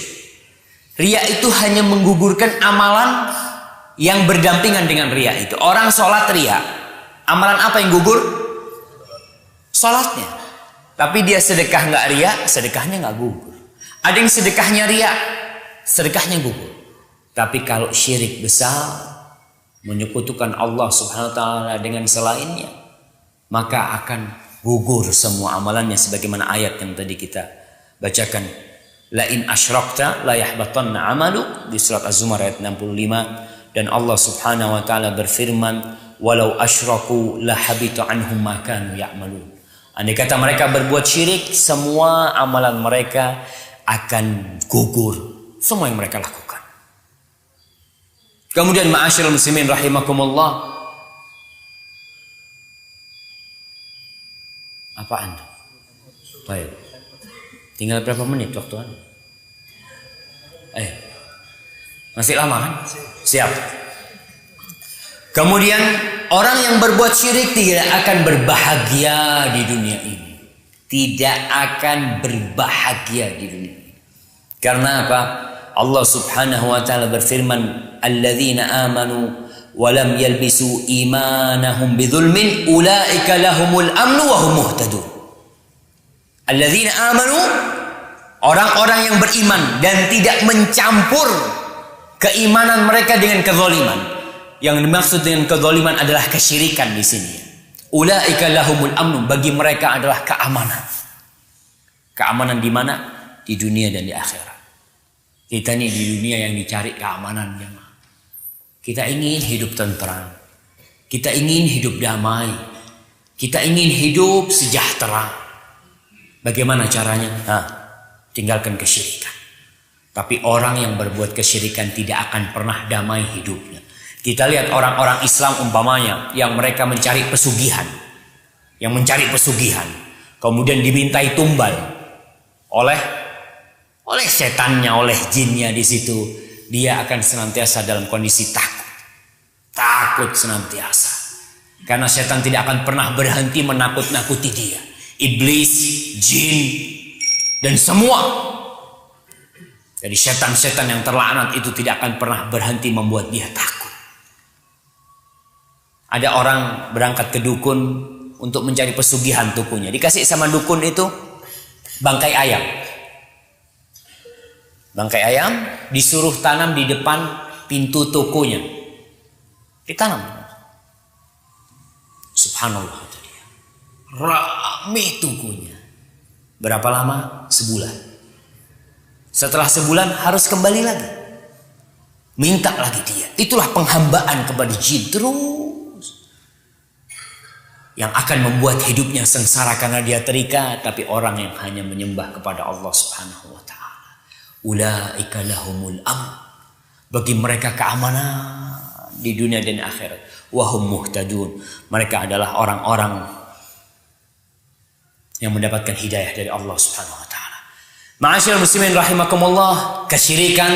Speaker 1: Riya itu hanya menggugurkan amalan yang berdampingan dengan riya itu. Orang sholat riya, amalan apa yang gugur? Sholatnya. Tapi dia sedekah nggak riya, sedekahnya nggak gugur. Ada yang sedekahnya riya, sedekahnya gugur. Tapi kalau syirik besar, menyekutukan Allah subhanahu wa ta'ala dengan selainnya, maka akan gugur semua amalannya, sebagaimana ayat yang tadi kita bacakan. La in asyrakta la yahbatanna amalu, di surat Az-Zumar ayat 65. Dan Allah subhanahu wa ta'ala berfirman, walau asyraku la habita anhum ma kanu ya'malun. Andai kata mereka berbuat syirik, semua amalan mereka akan gugur, semua yang mereka lakukan. Kemudian ma'asyiral muslimin rahimakumullah, apaan? Baik. Tinggal berapa menit waktu Anda? Masih lama kan? Siap. Kemudian orang yang berbuat syirik tidak akan berbahagia di dunia ini. tidak akan berbahagia di dunia. Karena apa? Allah Subhanahu wa taala berfirman, "Alladzina amanu wa lam yalbisu imanahum bidzulmin ulaika lahumul amnu wa hum muhtadun." Alladzina amanu, orang-orang yang beriman dan tidak mencampur keimanan mereka dengan kezaliman. Yang dimaksud dengan kezaliman adalah kesyirikan di sini. Ulaika lahumul amnu, bagi mereka adalah keamanan. Keamanan di mana? Di dunia dan di akhirat. Kita ini di dunia yang dicari keamanan, jemaah. Kita ingin hidup tentram. Kita ingin hidup damai. Kita ingin hidup sejahtera. Bagaimana caranya? Tinggalkan kesyirikan. Tapi orang yang berbuat kesyirikan tidak akan pernah damai hidupnya. Kita lihat orang-orang Islam umpamanya yang mereka mencari pesugihan. Yang mencari pesugihan. Kemudian dimintai tumbal oleh setannya, oleh jinnya di situ. Dia akan senantiasa dalam kondisi takut. Takut senantiasa. Karena setan tidak akan pernah berhenti menakut-nakuti dia. Iblis, jin, dan semua. Jadi setan-setan yang terlaknat itu tidak akan pernah berhenti membuat dia takut. Ada orang berangkat ke dukun untuk mencari pesugihan tokonya. Dikasih sama dukun itu bangkai ayam. Bangkai ayam disuruh tanam di depan pintu tokonya. Ditanam. Subhanallah. Rame tokonya. Berapa lama? Sebulan. Setelah sebulan harus kembali lagi. Minta lagi dia. Itulah penghambaan kepada jin terus. Yang akan membuat hidupnya sengsara karena dia terikat. Tapi orang yang hanya menyembah kepada Allah Subhanahu wa ta'ala. Ulaika lahumul amn. Bagi mereka keamanan di dunia dan akhirat. Wahum muhtadun. Mereka adalah orang-orang yang mendapatkan hidayah dari Allah Subhanahu wa ta'ala. Ma'asyiral muslimin rahimakumullah, kesyirikan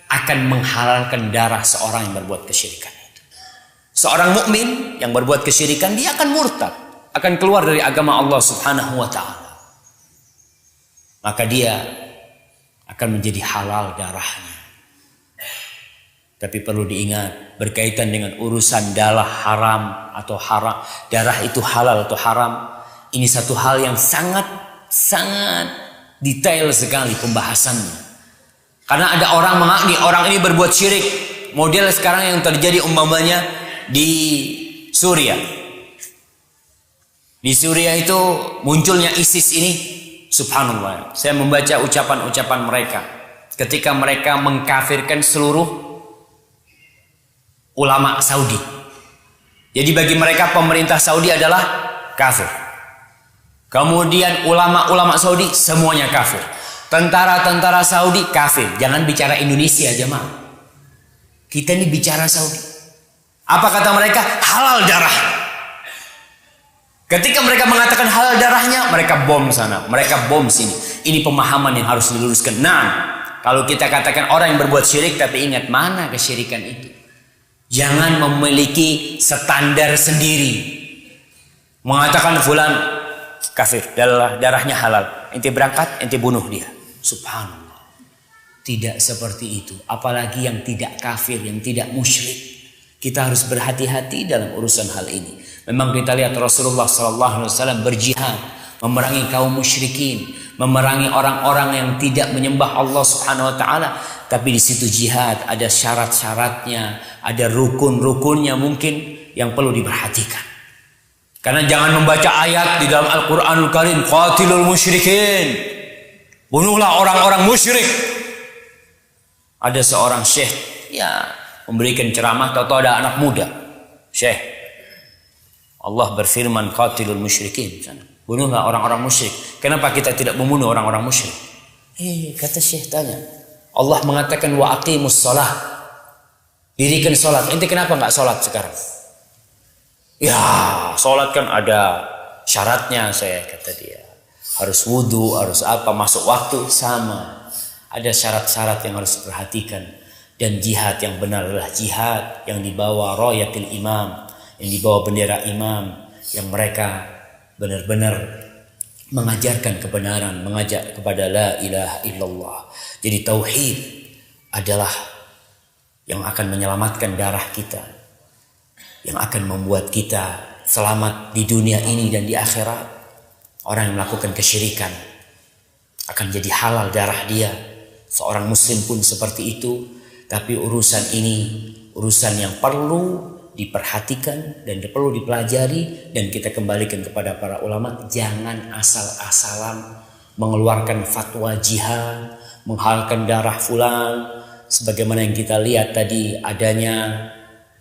Speaker 1: akan menghalalkan darah seorang yang berbuat kesyirikan. Seorang mukmin yang berbuat kesyirikan, dia akan murtad, akan keluar dari agama Allah Subhanahu wa ta'ala. Maka dia akan menjadi halal darahnya. Tapi perlu diingat, berkaitan dengan urusan darah haram atau haram, darah itu halal atau haram, ini satu hal yang sangat detail sekali pembahasannya. Karena ada orang mengakni orang ini berbuat syirik. Model sekarang yang terjadi umpamanya di Suriah. Di Suriah itu munculnya ISIS ini, subhanallah. Saya membaca ucapan-ucapan mereka ketika mereka mengkafirkan seluruh ulama Saudi. Jadi bagi mereka pemerintah Saudi adalah kafir. Kemudian ulama-ulama Saudi semuanya kafir. Tentara-tentara Saudi kafir. Jangan bicara Indonesia jemaah. Kita ini bicara Saudi. Apa kata mereka? Halal darah. Ketika mereka mengatakan halal darahnya, mereka bom sana, mereka bom sini. Ini pemahaman yang harus diluruskan. Nah, kalau kita katakan orang yang berbuat syirik, tapi ingat mana kesyirikan itu? Jangan memiliki standar sendiri. Mengatakan fulan kafir, darahnya halal. Ente berangkat, ente bunuh dia. Subhanallah. Tidak seperti itu. Apalagi yang tidak kafir, yang tidak musyrik. Kita harus berhati-hati dalam urusan hal ini. Memang kita lihat Rasulullah SAW berjihad, memerangi kaum musyrikin, memerangi orang-orang yang tidak menyembah Allah Subhanahu wa taala. Tapi di situ jihad ada syarat-syaratnya, ada rukun-rukunnya mungkin yang perlu diperhatikan. Karena jangan membaca ayat di dalam Al-Qur'anul Karim, qatilul musyrikin. Bunuhlah orang-orang musyrik. Ada seorang syekh, memberikan ceramah, tahu-tahu ada anak muda. Syekh, Allah berfirman qatilul musyrikin. Bunuhlah orang-orang musyrik. Kenapa kita tidak membunuh orang-orang musyrik? Kata Syekh tanya. Allah mengatakan wa aqimus shalah. Dirikan salat. Ente kenapa enggak salat sekarang? Ya, salat kan ada syaratnya, saya kata dia. Harus wudu, harus apa, masuk waktu sama. Ada syarat-syarat yang harus diperhatikan. Dan jihad yang benar adalah jihad yang dibawa rayatul imam, yang dibawa bendera imam, yang mereka benar-benar mengajarkan kebenaran, mengajak kepada la ilaha illallah. Jadi tauhid adalah yang akan menyelamatkan darah kita, yang akan membuat kita selamat di dunia ini dan di akhirat. Orang yang melakukan kesyirikan akan jadi halal darah dia. Seorang muslim pun seperti itu. Tapi urusan ini urusan yang perlu diperhatikan dan perlu dipelajari, dan kita kembalikan kepada para ulama. Jangan asal-asalan mengeluarkan fatwa jihad, menghalalkan darah fulan, sebagaimana yang kita lihat tadi adanya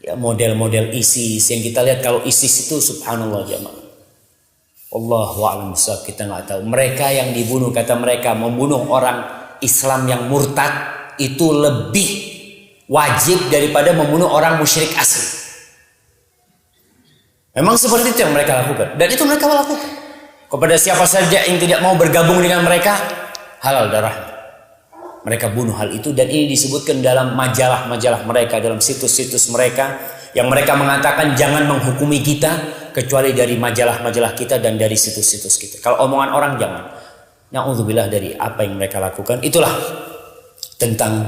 Speaker 1: ya, model-model ISIS. Yang kita lihat kalau ISIS itu subhanallah jemaah, Allahu a'lam bishawab, kita nggak tahu. Mereka yang dibunuh, kata mereka membunuh orang Islam yang murtad itu lebih wajib daripada membunuh orang musyrik asli. Memang seperti itu yang mereka lakukan, dan itu mereka lakukan kepada siapa saja yang tidak mau bergabung dengan mereka, halal darahnya. Mereka bunuh hal itu, dan ini disebutkan dalam majalah-majalah mereka, dalam situs-situs mereka, yang mereka mengatakan jangan menghukumi kita kecuali dari majalah-majalah kita dan dari situs-situs kita. Kalau omongan orang jangan. Na'udzubillah dari apa yang mereka lakukan. Itulah tentang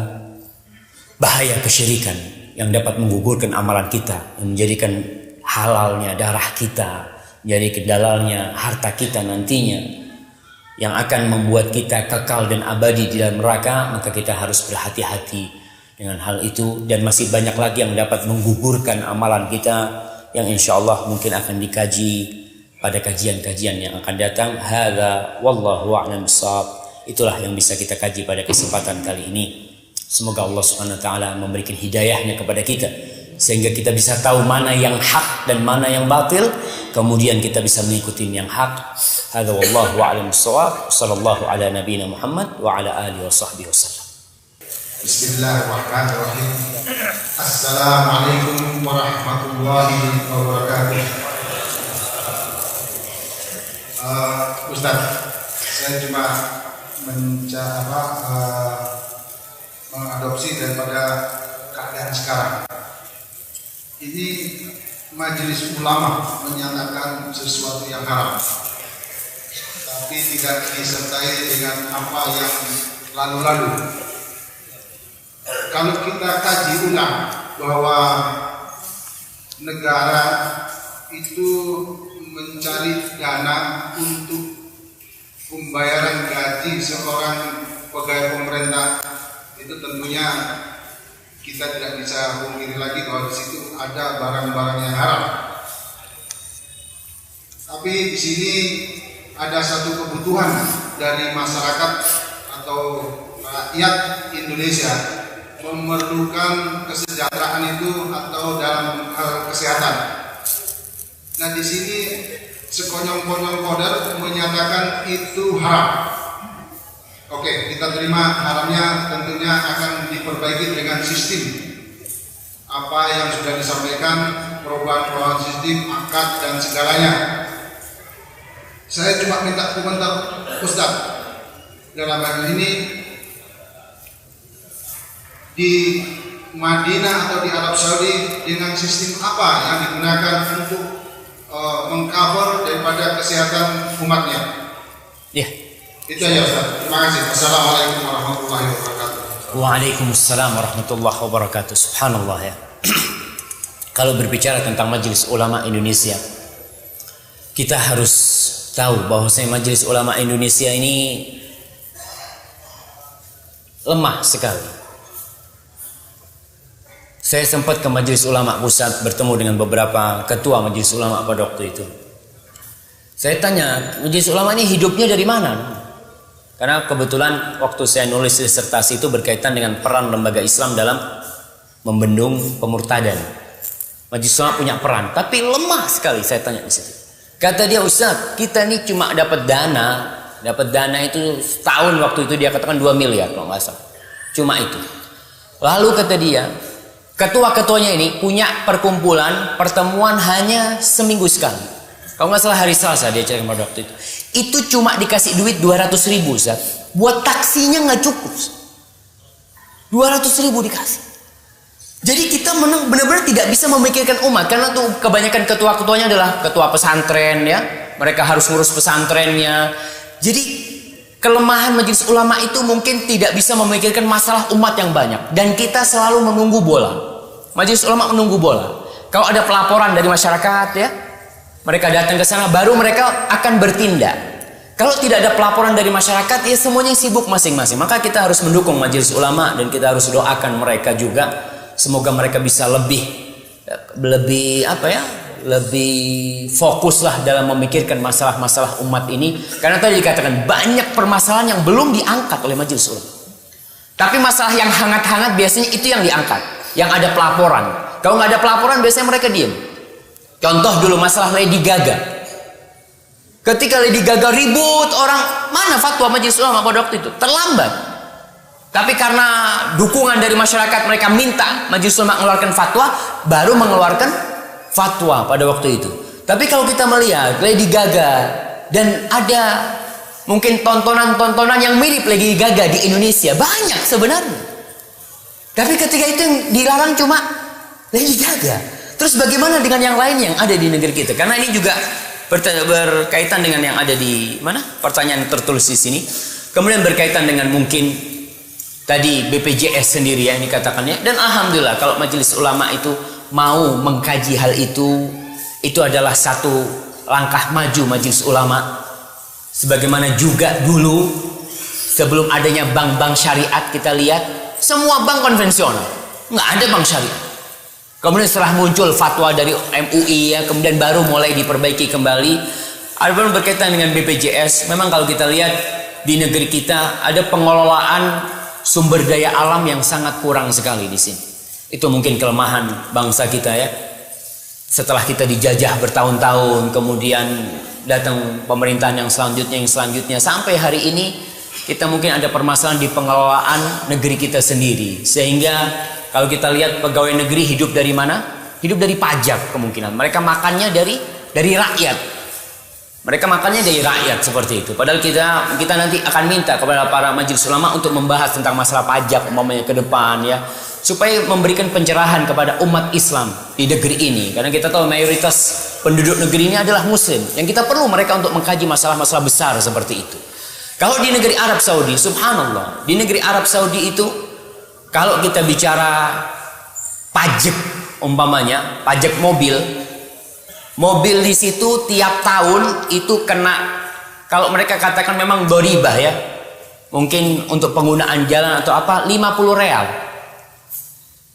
Speaker 1: bahaya kesyirikan yang dapat menggugurkan amalan kita, yang menjadikan halalnya darah kita, menjadi kedalalnya harta kita nantinya, yang akan membuat kita kekal dan abadi di dalam neraka. Maka kita harus berhati-hati dengan hal itu, dan masih banyak lagi yang dapat menggugurkan amalan kita, yang insya Allah mungkin akan dikaji pada kajian-kajian yang akan datang. Hadza wallahu a'lam bishawab. Itulah yang bisa kita kaji pada kesempatan kali ini. Semoga Allah Subhanahu wa taala memberikan hidayahnya kepada kita, sehingga kita bisa tahu mana yang hak dan mana yang batil, kemudian kita bisa mengikuti yang hak. Hadza wallahu a'lam bishawab. Sallallahu ala nabiyina Muhammad wa ala alihi washabbihi wasallam.
Speaker 2: Bismillahirrahmanirrahim. Assalamualaikum warahmatullahi wabarakatuh. Ustaz, saya cuma mengadopsi daripada keadaan sekarang. Ini majelis ulama menyatakan sesuatu yang haram, tapi tidak disertai dengan apa yang lalu-lalu. Kalau kita kaji ulang bahwa negara itu mencari dana untuk pembayaran gaji seorang pegawai pemerintah, itu tentunya kita tidak bisa pungkiri lagi bahwa di situ ada barang-barang yang haram. Tapi di sini ada satu kebutuhan dari masyarakat atau rakyat Indonesia, memerlukan kesejahteraan itu atau dalam hal kesehatan. Nah, di sini sekonyong-konyong kodar menyatakan itu haram. Oke, kita terima haramnya, tentunya akan diperbaiki dengan sistem apa yang sudah disampaikan, perubahan sistem, akad dan segalanya. Saya cuma minta komentar Ustaz dalam hal ini. Di Madinah atau di Arab Saudi dengan sistem apa yang digunakan untuk mengcover daripada kesehatan umatnya?
Speaker 1: Ya.
Speaker 2: Itu ya Ustaz. Terima kasih. Assalamualaikum warahmatullahi wabarakatuh.
Speaker 1: Waalaikumsalam warahmatullahi wabarakatuh. Subhanallah ya. Kalau berbicara tentang Majelis Ulama Indonesia, kita harus tahu bahwasanya Majelis Ulama Indonesia ini lemah sekali. Saya sempat ke Majelis Ulama Pusat, bertemu dengan beberapa ketua Majelis Ulama pada waktu itu. Saya tanya, Majelis Ulama ini hidupnya dari mana? Karena kebetulan waktu saya nulis disertasi itu berkaitan dengan peran lembaga Islam dalam membendung pemurtadan. Majelis Ulama punya peran, tapi lemah sekali. Saya tanya di situ. Kata dia, Ustaz, kita ini cuma dapat dana itu setahun waktu itu dia katakan 2 miliar kalau nggak salah. Cuma itu. Lalu kata dia, ketua-ketuanya ini punya pertemuan hanya seminggu sekali. Kalau nggak salah hari Selasa dia cerita pada waktu itu. Itu cuma dikasih duit 200.000 Ustaz. Buat taksinya nggak cukup. 200.000 dikasih. Jadi kita benar-benar tidak bisa memikirkan umat, karena tuh kebanyakan ketua-ketuanya adalah ketua pesantren ya. Mereka harus ngurus pesantrennya. Jadi kelemahan majelis ulama itu mungkin tidak bisa memikirkan masalah umat yang banyak, dan kita selalu menunggu bola. Majelis ulama menunggu bola. Kalau ada pelaporan dari masyarakat ya, mereka datang ke sana, baru mereka akan bertindak. Kalau tidak ada pelaporan dari masyarakat, ya semuanya sibuk masing-masing. Maka kita harus mendukung majelis ulama, dan kita harus doakan mereka juga. Semoga mereka bisa lebih fokuslah dalam memikirkan masalah-masalah umat ini. Karena tadi dikatakan banyak permasalahan yang belum diangkat oleh majelis ulama. Tapi masalah yang hangat-hangat biasanya itu yang diangkat, yang ada pelaporan. Kalau nggak ada pelaporan biasanya mereka diam. Contoh dulu masalah Lady Gaga. Ketika Lady Gaga ribut, orang mana fatwa majelis ulama pada waktu itu? Terlambat. Tapi karena dukungan dari masyarakat, mereka minta majelis ulama mengeluarkan fatwa, baru mengeluarkan fatwa pada waktu itu. Tapi kalau kita melihat Lady Gaga, dan ada mungkin tontonan-tontonan yang mirip Lady Gaga di Indonesia banyak sebenarnya. Tapi ketika itu yang dilarang cuma Lady Gaga. Terus bagaimana dengan yang lain yang ada di negeri kita? Karena ini juga berkaitan dengan yang ada di mana? Pertanyaan tertulis di sini. Kemudian berkaitan dengan mungkin tadi BPJS sendiri yang dikatakannya. Dan alhamdulillah kalau majelis ulama itu mau mengkaji hal itu adalah satu langkah maju majelis ulama. Sebagaimana juga dulu sebelum adanya bank-bank syariat, kita lihat semua bank konvensional, nggak ada bank syariat. Kemudian setelah muncul fatwa dari MUI ya, kemudian baru mulai diperbaiki kembali. Adapun berkaitan dengan BPJS, memang kalau kita lihat di negeri kita ada pengelolaan sumber daya alam yang sangat kurang sekali di sini. Itu mungkin kelemahan bangsa kita ya. Setelah kita dijajah bertahun-tahun, kemudian datang pemerintahan yang selanjutnya sampai hari ini kita mungkin ada permasalahan di pengelolaan negeri kita sendiri. Sehingga kalau kita lihat pegawai negeri hidup dari mana? Hidup dari pajak kemungkinan. Mereka makannya dari rakyat. Mereka makannya dari rakyat seperti itu. Padahal kita nanti akan minta kepada para majelis ulama untuk membahas tentang masalah pajak umpamanya ke depan ya, supaya memberikan pencerahan kepada umat Islam di negeri ini. Karena kita tahu mayoritas penduduk negeri ini adalah muslim, yang kita perlu mereka untuk mengkaji masalah-masalah besar seperti itu. Kalau di negeri Arab Saudi, subhanallah, di negeri Arab Saudi itu kalau kita bicara pajak umpamanya, pajak mobil di situ tiap tahun itu kena, kalau mereka katakan memang doribah ya, mungkin untuk penggunaan jalan atau apa, 50 real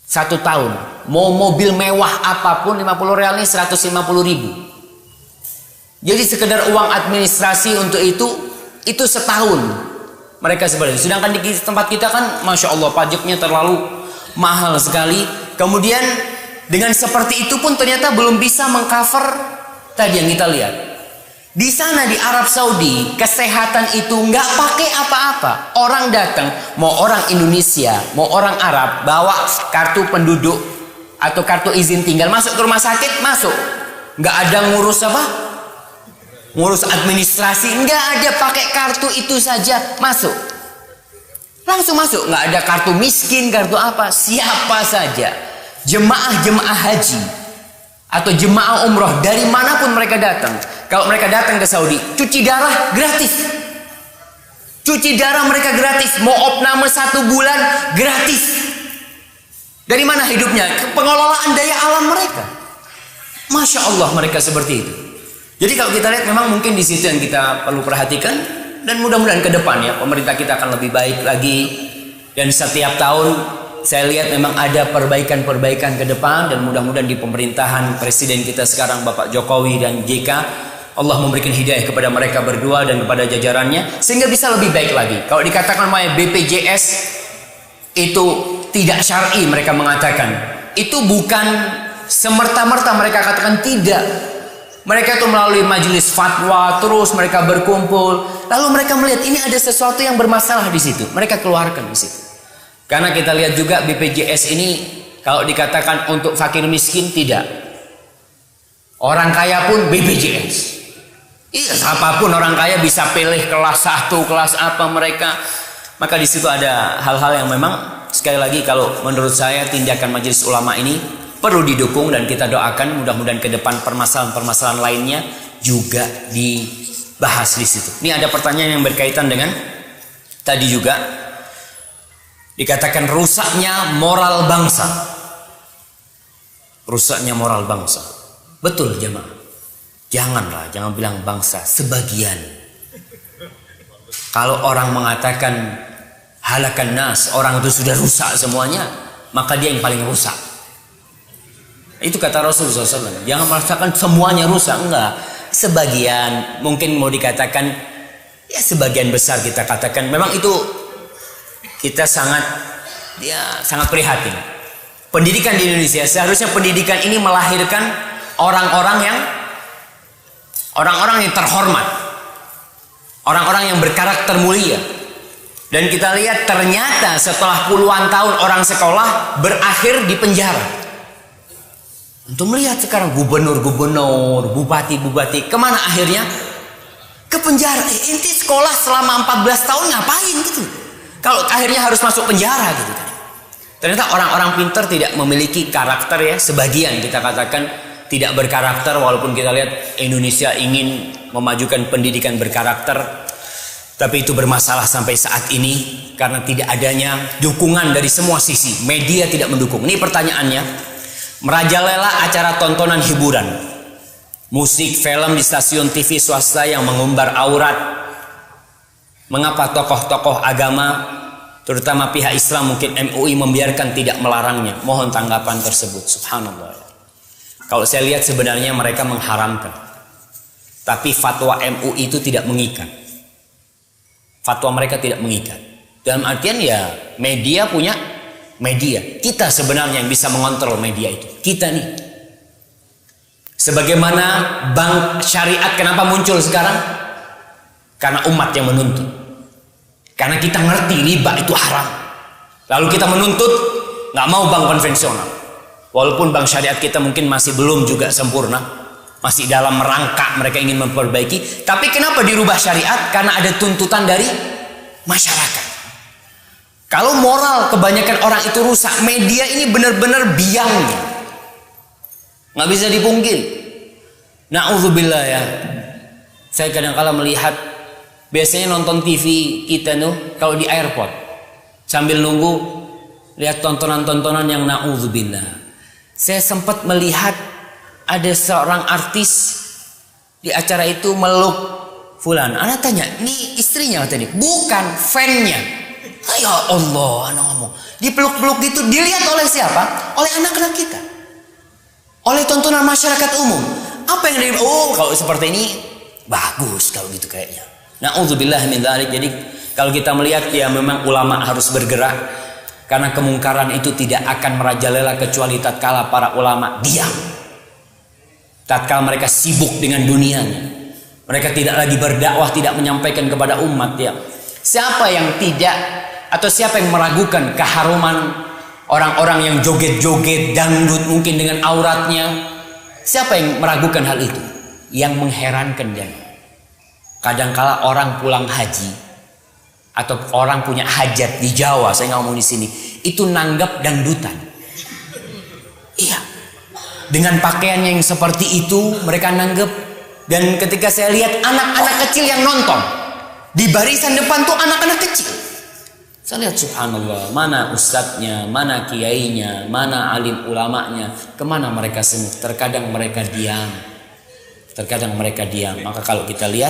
Speaker 1: satu tahun. Mau mobil mewah apapun 50 real ini 150 ribu. Jadi sekedar uang administrasi untuk itu setahun mereka sebenarnya. Sedangkan di tempat kita kan Masya Allah pajaknya terlalu mahal sekali. Kemudian dengan seperti itu pun ternyata belum bisa mengcover tadi yang kita lihat. Di sana di Arab Saudi kesehatan itu nggak pakai apa-apa. Orang datang, mau orang Indonesia, mau orang Arab, bawa kartu penduduk atau kartu izin tinggal, masuk ke rumah sakit, masuk. Nggak ada ngurus apa? Ngurus administrasi, nggak ada, pakai kartu itu saja masuk. Langsung masuk, nggak ada kartu miskin, kartu apa, siapa saja. Jemaah haji atau jemaah umroh dari manapun mereka datang. Kalau mereka datang ke Saudi, cuci darah gratis. Cuci darah mereka gratis. Mau opname 1 bulan gratis. Dari mana hidupnya? Pengelolaan daya alam mereka. Masya Allah mereka seperti itu. Jadi kalau kita lihat memang mungkin di situ yang kita perlu perhatikan, dan mudah-mudahan ke depan ya pemerintah kita akan lebih baik lagi, dan setiap tahun saya lihat memang ada perbaikan-perbaikan ke depan, dan mudah-mudahan di pemerintahan presiden kita sekarang Bapak Jokowi dan JK Allah memberikan hidayah kepada mereka berdua dan kepada jajarannya sehingga bisa lebih baik lagi. Kalau dikatakan BPJS itu tidak syar'i, mereka mengatakan itu bukan semerta-merta mereka katakan tidak. Mereka itu melalui majelis fatwa, terus mereka berkumpul, lalu mereka melihat ini ada sesuatu yang bermasalah di situ, mereka keluarkan di situ. Karena kita lihat juga BPJS ini kalau dikatakan untuk fakir miskin tidak, orang kaya pun BPJS. Iya, siapapun orang kaya bisa pilih kelas 1, kelas apa mereka. Maka di situ ada hal-hal yang memang sekali lagi kalau menurut saya tindakan majelis ulama ini perlu didukung, dan kita doakan mudah-mudahan ke depan permasalahan-permasalahan lainnya juga bahas di situ. Ini ada pertanyaan yang berkaitan dengan tadi juga, dikatakan rusaknya moral bangsa. Rusaknya moral bangsa. Betul jemaah. Jangan bilang bangsa, sebagian. Kalau orang mengatakan halakan nas, orang itu sudah rusak semuanya, maka dia yang paling rusak. Itu kata Rasulullah SAW. Jangan merasakan semuanya rusak, enggak. Sebagian, mungkin mau dikatakan, ya sebagian besar kita katakan. Memang itu kita sangat prihatin. Pendidikan di Indonesia, seharusnya pendidikan ini melahirkan orang-orang yang terhormat, orang-orang yang berkarakter mulia. Dan kita lihat ternyata setelah puluhan tahun orang sekolah berakhir di penjara. Untuk melihat sekarang gubernur-gubernur, bupati-bupati, kemana akhirnya? Ke penjara. Inti sekolah selama 14 tahun ngapain gitu? Kalau akhirnya harus masuk penjara gitu. Ternyata orang-orang pintar tidak memiliki karakter ya. Sebagian kita katakan tidak berkarakter, walaupun kita lihat Indonesia ingin memajukan pendidikan berkarakter. Tapi itu bermasalah sampai saat ini karena tidak adanya dukungan dari semua sisi. Media tidak mendukung. Ini pertanyaannya. Merajalela acara tontonan hiburan, musik, film di stasiun TV swasta yang mengumbar aurat. Mengapa tokoh-tokoh agama, terutama pihak Islam mungkin MUI membiarkan tidak melarangnya? Mohon tanggapan tersebut. Subhanallah. Kalau saya lihat sebenarnya mereka mengharamkan, tapi fatwa MUI itu tidak mengikat. Fatwa mereka tidak mengikat. Dalam artian ya media punya media. Kita sebenarnya yang bisa mengontrol media itu. Kita nih. Sebagaimana bank syariat kenapa muncul sekarang? Karena umat yang menuntut. Karena kita ngerti riba itu haram. Lalu kita menuntut nggak mau bank konvensional. Walaupun bank syariat kita mungkin masih belum juga sempurna. Masih dalam merangkak, mereka ingin memperbaiki. Tapi kenapa dirubah syariat? Karena ada tuntutan dari masyarakat. Kalau moral kebanyakan orang itu rusak, media ini benar-benar biang, nggak bisa dipungkiri. Na'udzubillah ya. Saya kadang-kala melihat, biasanya nonton TV kita tuh kalau di airport sambil nunggu lihat tontonan-tontonan yang na'udzubillah. Saya sempat melihat ada seorang artis di acara itu meluk fulan. Anak tanya, ini istrinya katanya? Bukan, fannya. Ya Allah, anak ngomong. Dipeluk-peluk gitu, dilihat oleh siapa? Oleh anak-anak kita. Oleh tontonan masyarakat umum. Apa yang kalau seperti ini bagus kalau gitu kayaknya. Na'udzubillah min dzalik. Jadi kalau kita melihat ya memang ulama harus bergerak karena kemungkaran itu tidak akan merajalela kecuali tatkala para ulama diam. Tatkala mereka sibuk dengan dunianya. Mereka tidak lagi berdakwah, tidak menyampaikan kepada umat ya. Siapa yang tidak atau siapa yang meragukan keharuman orang-orang yang joget-joget dangdut mungkin dengan auratnya? Siapa yang meragukan hal itu? Yang mengherankan dan kadangkala orang pulang haji atau orang punya hajat di Jawa, saya nggak ngomong di sini, itu nanggap dangdutan. Iya, dengan pakaian yang seperti itu mereka nanggap. Dan ketika saya lihat anak-anak kecil yang nonton di barisan depan tuh anak-anak kecil. Saya lihat subhanallah, mana ustadznya, mana kiainya, mana alim ulamanya, kemana mereka semua? Terkadang mereka diam. Maka kalau kita lihat,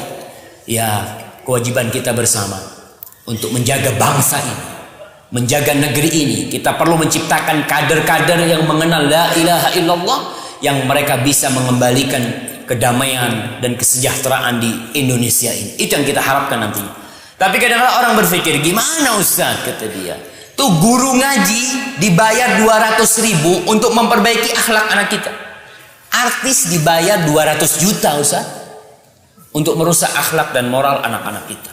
Speaker 1: ya kewajiban kita bersama untuk menjaga bangsa ini, menjaga negeri ini. Kita perlu menciptakan kader-kader yang mengenal la ilaha illallah, yang mereka bisa mengembalikan kedamaian dan kesejahteraan di Indonesia ini. Itu yang kita harapkan nantinya. Tapi kadang-kadang orang berpikir, gimana Ustaz? Kata dia, tuh guru ngaji dibayar 200.000 untuk memperbaiki akhlak anak kita. Artis dibayar 200 juta Ustaz untuk merusak akhlak dan moral anak-anak kita.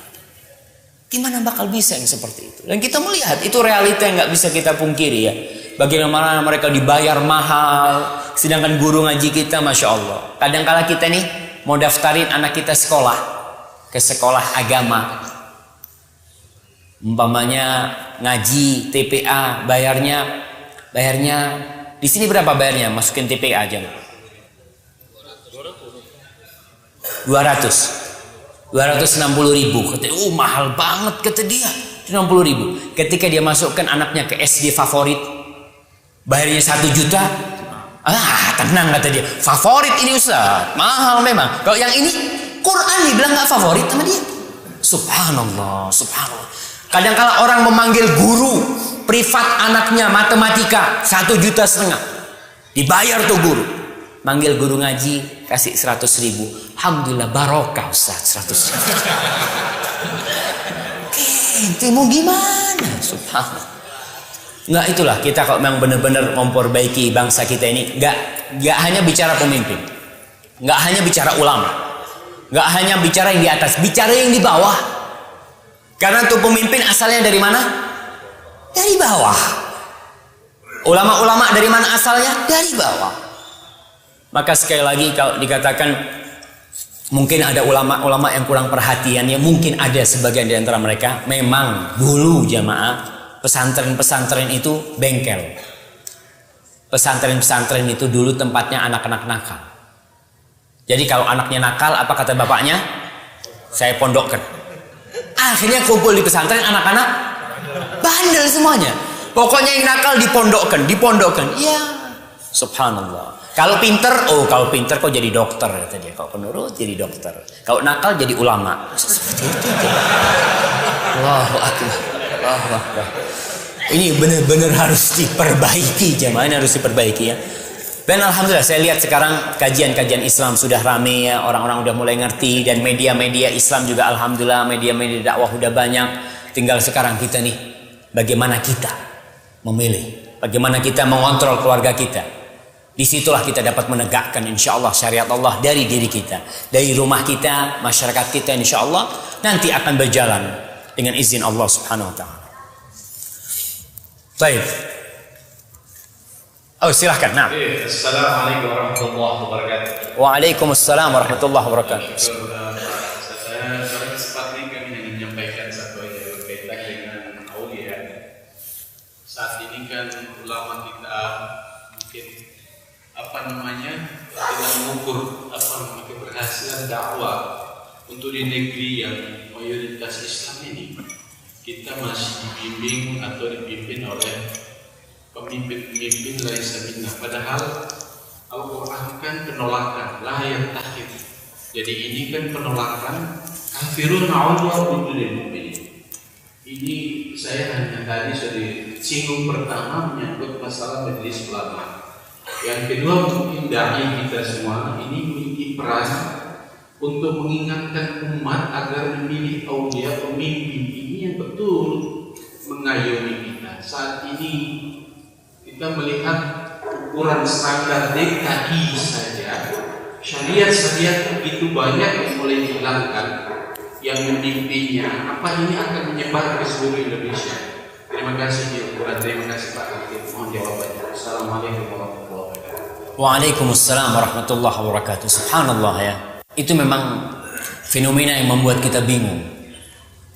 Speaker 1: Gimana bakal bisa yang seperti itu? Dan kita melihat itu realita yang nggak bisa kita pungkiri ya. Bagaimana mereka dibayar mahal, sedangkan guru ngaji kita, masya Allah. Kadang-kala kita nih mau daftarin anak kita ke sekolah agama. Umpamanya ngaji TPA, bayarnya di sini berapa bayarnya? Masukin TPA aja. 200 260.000. Kata, mahal banget kata dia. 60.000. Ketika dia masukkan anaknya ke SD favorit, bayarnya 1 juta. Tenang kata dia. Favorit ini Ustaz, mahal memang. Kalau yang ini Quran dibilang nggak favorit sama dia. Subhanallah, subhanallah. Kadang-kala orang memanggil guru privat anaknya matematika 1,5 juta. Dibayar tuh guru. Manggil guru ngaji kasih 100.000. Alhamdulillah barokah Ustaz 100.000. Ente mau gimana? Subhanallah. Nggak, itulah kita kalau memang benar-benar memperbaiki bangsa kita ini, nggak hanya bicara pemimpin, nggak hanya bicara ulama, nggak hanya bicara yang di atas, bicara yang di bawah. Karena untuk pemimpin asalnya dari mana? Dari bawah. Ulama-ulama dari mana asalnya? Dari bawah. Maka sekali lagi kalau dikatakan mungkin ada ulama-ulama yang kurang perhatian, ya mungkin ada sebagian di antara mereka. Memang dulu jamaah pesantren-pesantren itu bengkel. Pesantren-pesantren itu dulu tempatnya anak-anak nakal. Jadi kalau anaknya nakal, apa kata bapaknya? Saya pondokkan. Akhirnya kumpul di pesantren anak-anak bandel semuanya. Pokoknya yang nakal dipondokkan. Ya, subhanallah. Kalau pinter, kalau pinter kok jadi dokter kata dia. Kalau penurut jadi dokter. Kalau nakal jadi ulama. Seperti itu. Allahu akbar. Allahu akbar. Ini benar-benar harus diperbaiki, jamaah, harus diperbaiki ya. Dan alhamdulillah saya lihat sekarang kajian-kajian Islam sudah rame ya, orang-orang udah mulai ngerti, dan media-media Islam juga alhamdulillah, media-media dakwah udah banyak. Tinggal sekarang kita nih, bagaimana kita memilih, bagaimana kita mengontrol keluarga kita. Disitulah kita dapat menegakkan insya Allah syariat Allah dari diri kita, dari rumah kita, masyarakat kita, insya Allah nanti akan berjalan dengan izin Allah Subhanahu Wa Taala. Baik. Silahkan. Nah.
Speaker 3: Assalamualaikum warahmatullahi wabarakatuh.
Speaker 1: Waalaikumsalam warahmatullahi wabarakatuh.
Speaker 3: Saya pada kesempatan ini kami ingin menyampaikan satu yang berkaitan dengan aulia. Saat ini kan ulama kita mungkin tidak mengukur keberhasilan dakwah untuk di negeri yang mayoritas Islam ini. Kita masih dibimbing atau dipimpin oleh pemimpin laisa minna. Padahal Al-Quran kan penolakan, la yattakhid. Jadi ini kan penolakan kafirun a'udhu billahi. Ini saya hanya tadi sudah disinggung pertama menyangkut masalah majelis ulama. Yang kedua mungkin dai kita semua ini memiliki peran untuk mengingatkan umat agar memilih aulia pemimpin ini yang betul mengayomi kita. Saat ini kita melihat ukuran standar DKI saja, syariat begitu banyak yang mulai dihilangkan, yang memimpinnya. Apa ini akan menyebar ke seluruh Indonesia? Terima kasih Pak Hakim. Mohon jawabannya. Assalamualaikum warahmatullahi wabarakatuh.
Speaker 1: Waalaikumsalam warahmatullahi wabarakatuh. Subhanallah ya. Itu memang fenomena yang membuat kita bingung.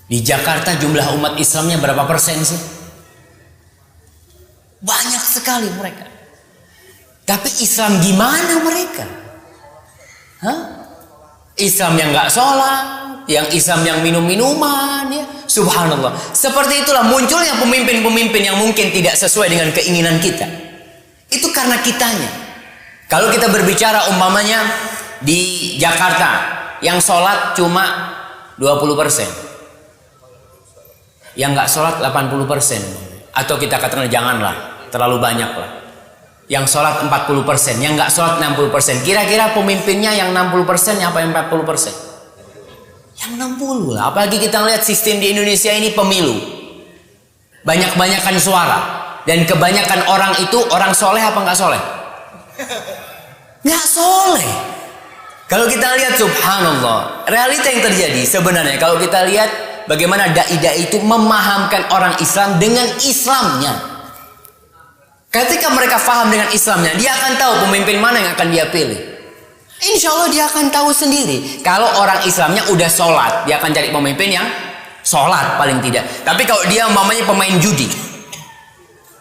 Speaker 1: Di Jakarta jumlah umat Islamnya berapa persen sih? Banyak sekali mereka. Tapi Islam gimana mereka? Islam yang gak sholat, yang Islam yang minum-minuman ya. Subhanallah. Seperti itulah munculnya pemimpin-pemimpin yang mungkin tidak sesuai dengan keinginan kita. Itu karena kitanya. Kalau kita berbicara umpamanya di Jakarta yang sholat cuma 20%, yang nggak sholat 80%, atau kita katakan janganlah terlalu banyak lah. Yang sholat 40%, yang nggak sholat 60%. Kira-kira pemimpinnya yang 60% apa yang 40%? Yang 60 lah. Apalagi kita lihat sistem di Indonesia ini pemilu, banyak-banyakan suara, dan kebanyakan orang itu orang soleh apa nggak soleh? Nggak soleh. Kalau kita lihat subhanallah, realita yang terjadi sebenarnya kalau kita lihat bagaimana dai-dai itu memahamkan orang Islam dengan Islamnya. Ketika mereka faham dengan Islamnya, dia akan tahu pemimpin mana yang akan dia pilih. Insya Allah dia akan tahu sendiri. Kalau orang Islamnya udah sholat, dia akan cari pemimpin yang sholat paling tidak. Tapi kalau dia umpamanya pemain judi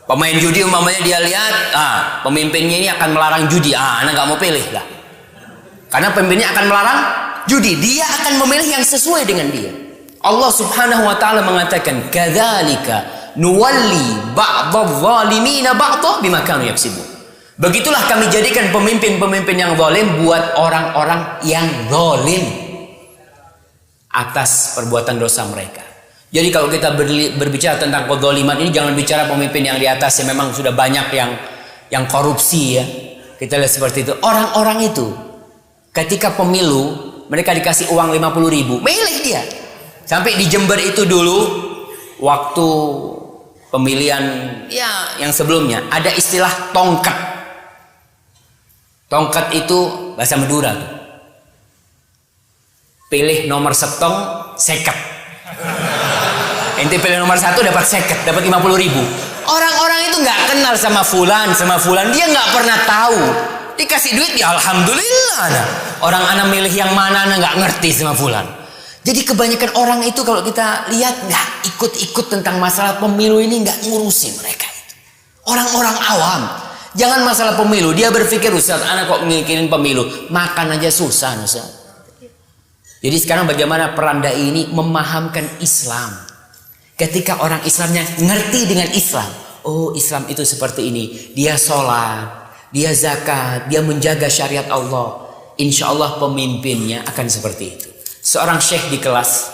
Speaker 1: umpamanya dia lihat, pemimpinnya ini akan melarang judi, anak nggak mau pilih lah. Karena pemimpinnya akan melarang judi, dia akan memilih yang sesuai dengan dia. Allah Subhanahu wa taala mengatakan, "Kadzalika nuwalli ba'dadh zalimina ba'dha bima kanu yaksibun." Begitulah kami jadikan pemimpin-pemimpin yang zalim buat orang-orang yang zalim atas perbuatan dosa mereka. Jadi kalau kita berbicara tentang kezaliman ini, jangan bicara pemimpin yang di atas yang memang sudah banyak yang korupsi ya. Kita lihat seperti itu. Orang-orang itu ketika pemilu mereka dikasih uang 50.000, milih dia. Sampai di Jember itu dulu waktu pemilihan ya yang sebelumnya ada istilah tongkat. Tongkat itu bahasa Madura tuh. Pilih nomor setong seket. Ente pilih nomor 1 dapat seket, dapat 50.000. Orang-orang itu nggak kenal sama fulan, dia nggak pernah tahu. Dikasih duit ya alhamdulillah. Orang anak milih yang mana nggak ngerti sama fulan. Jadi kebanyakan orang itu kalau kita lihat nggak ikut-ikut tentang masalah pemilu ini, nggak ngurusin mereka itu. Orang-orang awam. Jangan masalah pemilu, dia berpikir, Ustaz, anak kok mikirin pemilu, makan aja susah, Ustaz. Jadi sekarang bagaimana peran dai ini memahamkan Islam. Ketika orang Islamnya ngerti dengan Islam, oh Islam itu seperti ini, dia sholat, dia zakat, dia menjaga syariat Allah, insya Allah pemimpinnya akan seperti itu. Seorang syekh di kelas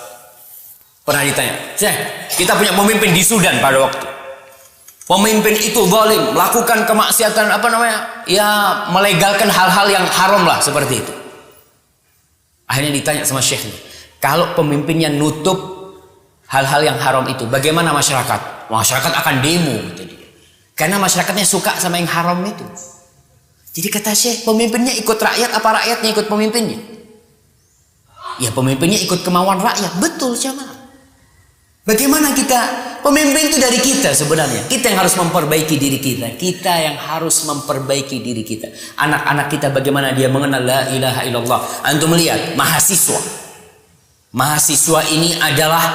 Speaker 1: pernah ditanya, Syekh, kita punya pemimpin di Sudan pada waktu. Pemimpin itu zalim, melakukan kemaksiatan ya melegalkan hal-hal yang haram lah seperti itu. Akhirnya ditanya sama syekhnya, kalau pemimpinnya nutup hal-hal yang haram itu, bagaimana masyarakat? Masyarakat akan demo gitu dia. Karena masyarakatnya suka sama yang haram itu. Jadi kata syekh, pemimpinnya ikut rakyat apa rakyatnya ikut pemimpinnya? Ya pemimpinnya ikut kemauan rakyat. Betul jamaah. Bagaimana kita? Pemimpin itu dari kita sebenarnya. Kita yang harus memperbaiki diri kita. Kita yang harus memperbaiki diri kita. Anak-anak kita bagaimana dia mengenal la ilaha illallah. Antum melihat mahasiswa. Mahasiswa ini adalah